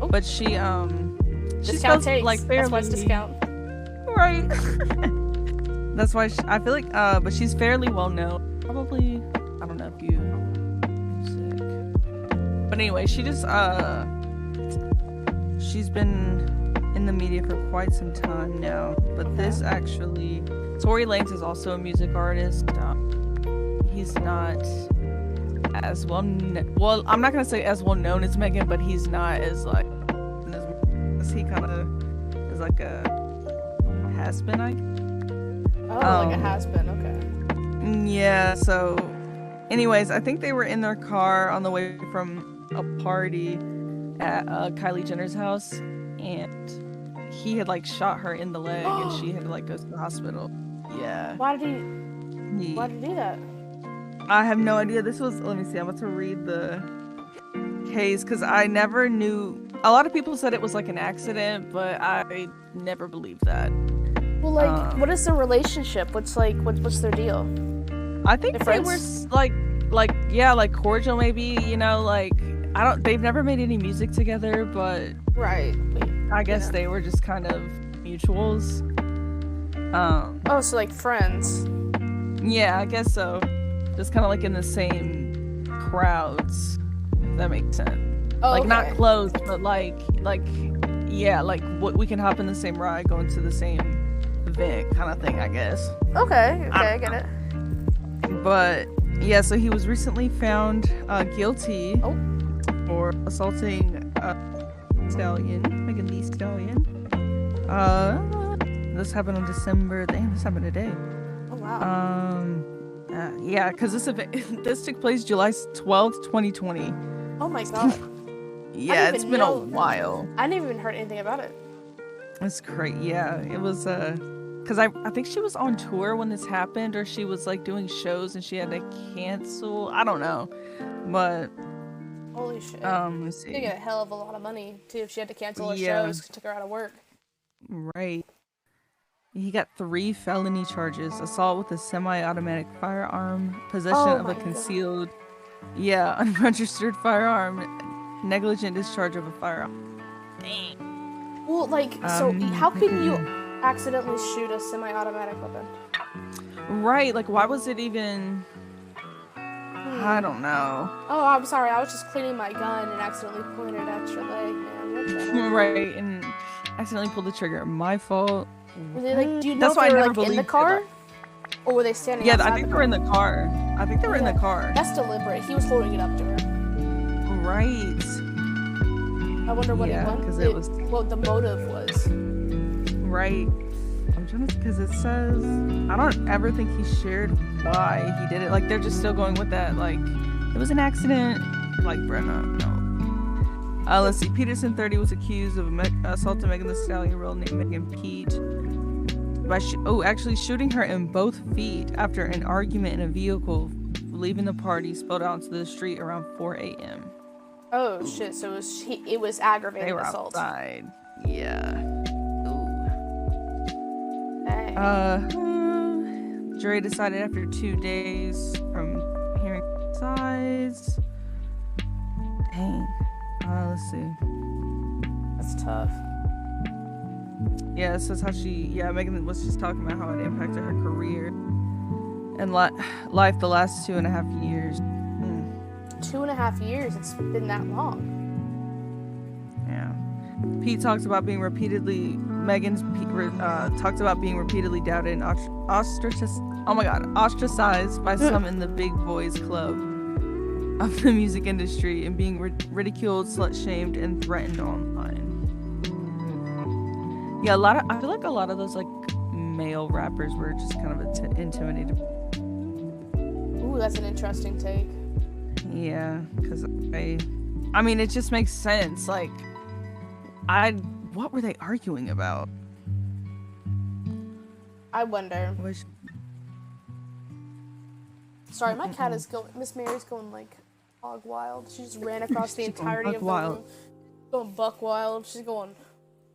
Oh. But she Discount spells takes. like fairly, That's why it's discount. right. That's why I feel like but she's fairly well known. Probably, I don't know if you music. But anyway, she just she's been in the media for quite some time now. But this actually, Tory Lanez is also a music artist. He's not as well I'm not gonna say as well known as Megan, but he's not as like as he kind of is like a has-been, I guess. Like a has-been, okay. Yeah, so anyways, I think they were in their car on the way from a party at Kylie Jenner's house, and he had like shot her in the leg and she had to like go to the hospital. Yeah. Why did he do that? I have no idea. This was, let me see, I'm about to read the case because I never knew. A lot of people said it was like an accident, but I never believed that. Well, like, what is their relationship? What's their deal? I think they were like cordial, maybe, you know, like they've never made any music together, but right. I guess they were just kind of mutuals. So like friends. Yeah, I guess so. Just kind of like in the same crowds, if that makes sense. Oh, like okay. Not close, but like yeah, like what we can hop in the same ride, going to the same event, kind of thing, I guess. Okay, I get it. But yeah, so he was recently found guilty for assaulting Megan Thee Stallion. This happened on December. Damn, this happened today. Oh wow. Yeah, because this took place July 12th, 2020. Oh my god. Yeah, it's been a while. I didn't even heard anything about it. It's great. Yeah, it was because I think she was on tour when this happened, or she was like doing shows and she had to cancel. I don't know, but holy shit. Let's see. She get a hell of a lot of money too if she had to cancel her shows because it took her out of work. Right. He got 3 felony charges: assault with a semi-automatic firearm, possession of a concealed, unregistered firearm, negligent discharge of a firearm. Dang. Well, like, so how can you accidentally shoot a semi-automatic weapon? Right, like, why was it even... I don't know. Oh, I'm sorry, I was just cleaning my gun and accidentally pointed at your leg, man. Right, and accidentally pulled the trigger. My fault. Were they like, do you know if they were like in the car? Or were they standing outside? Yeah, I think they were in the car. I think they were in the car. That's deliberate. He was holding it up to her. Right. I wonder what what the motive was. Right. I'm trying to, because it says, I don't ever think he shared why he did it. Like, they're just still going with that. Like, it was an accident. Like, Brenna, no. Let's see. Peterson, 30, was accused of assaulting Megan Thee Stallion, real name Megan Pete, by actually shooting her in both feet after an argument in a vehicle leaving the party, spilled out into the street around 4 a.m. Oh shit! So it was aggravated they were assault. Outside. Yeah. Hey. Jury decided after 2 days from hearing sides. Dang. Let's see. That's tough. Yeah, this is how Megan was just talking about how it impacted her career and life the last 2.5 years. 2.5 years? It's been that long. Yeah. Pete talks about being repeatedly talked about being repeatedly doubted and ostracized by some in the big boys club of the music industry and being ridiculed, slut-shamed, and threatened online. Yeah, I feel like a lot of those like male rappers were just kind of intimidated. Ooh, that's an interesting take. Yeah, because I mean, it just makes sense. Like, what were they arguing about? I wonder. I wish. Sorry, my cat is going. Miss Mary's going like hog wild. She just ran across the She's going entirety buck of the wild. room. Going buck wild. She's going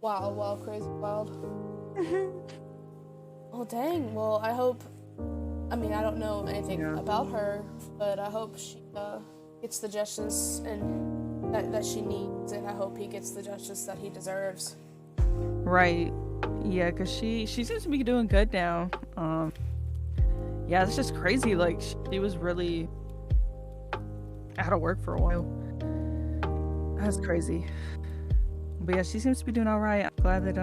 wild, wild, crazy wild. Oh dang. Well, I hope. I mean, I don't know anything about her, but I hope she gets the justice and that she needs, and I hope he gets the justice that he deserves. Right. Yeah, because she seems to be doing good now. Yeah, it's just crazy. Like, she was really out of work for a while. That's crazy. But yeah, she seems to be doing all right. I'm glad that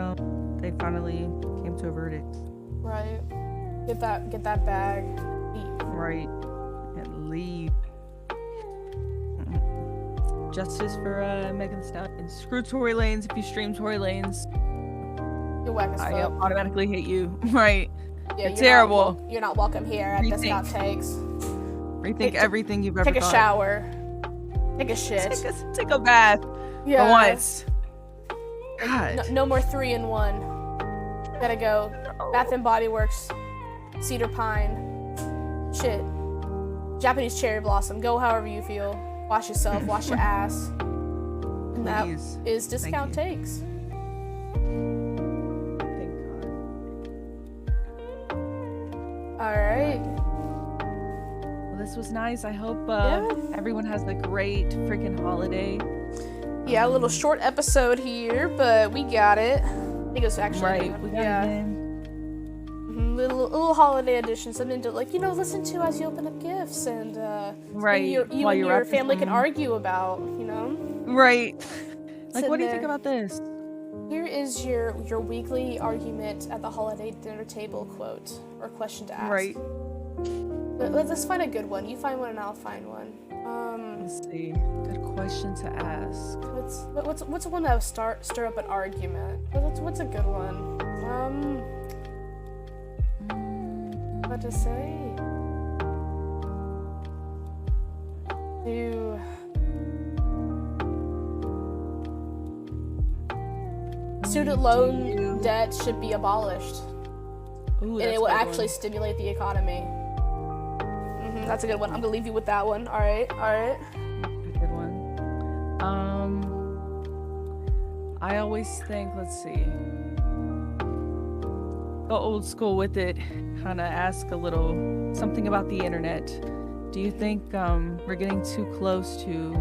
they finally came to a verdict. Right. Get that bag. Eat. Right. And leave. Justice for Megan Thee Stallion. Screw Tory Lanez. If you stream Tory Lanez, You're whack as fuck. I automatically hate you. Right. Yeah, you're terrible. You're not welcome here at Discount Takes. Rethink everything you've ever Take a thought. shower. Take a shit. Take a bath. Yeah. For once. God. No more 3-in-1. Gotta go. Bath and Body Works. Cedar Pine. Shit. Japanese cherry blossom. Go however you feel. Wash yourself. Wash your ass. And that Please. is Discount Takes. Thank God. Alright. Well, this was nice. I hope Yeah. everyone has a great freaking holiday. Yeah, a little short episode here, but we got it. I think it was actually Right. We got it in. Little holiday edition, something to listen to as you open up gifts, and Right. you While and you're your wrapping family can them. argue about, Right. Like, Sitting what do you think there. about this? Here is your weekly argument at the holiday dinner table quote or question to ask. Right. Let's find a good one. You find one and I'll find one. Let's see. Good question to ask. What's one that would stir up an argument? What's a good one? What to say? Student loan debt should be abolished, Ooh, and it will actually stimulate the economy. That's a good one. I'm gonna leave you with that one. All right. Good one. I always think, let's see, go old school with it, kind of ask a little something about the internet. Do you think we're getting too close to,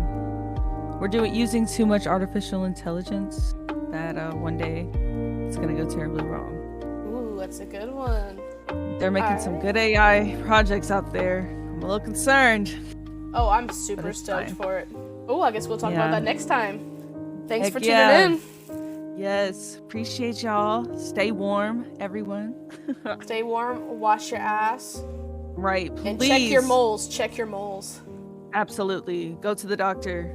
using too much artificial intelligence that one day it's gonna go terribly wrong? Ooh, that's a good one. They're making some good AI projects out there. I'm a little concerned. Oh, I'm super it's stoked fine. for it. Oh, I guess we'll talk Yeah. about that next time. Thanks Heck for tuning yeah. in. Yes, appreciate y'all. Stay warm, everyone. Stay warm, wash your ass, Right, please. and check your moles. Check your moles. Absolutely. Go to the doctor.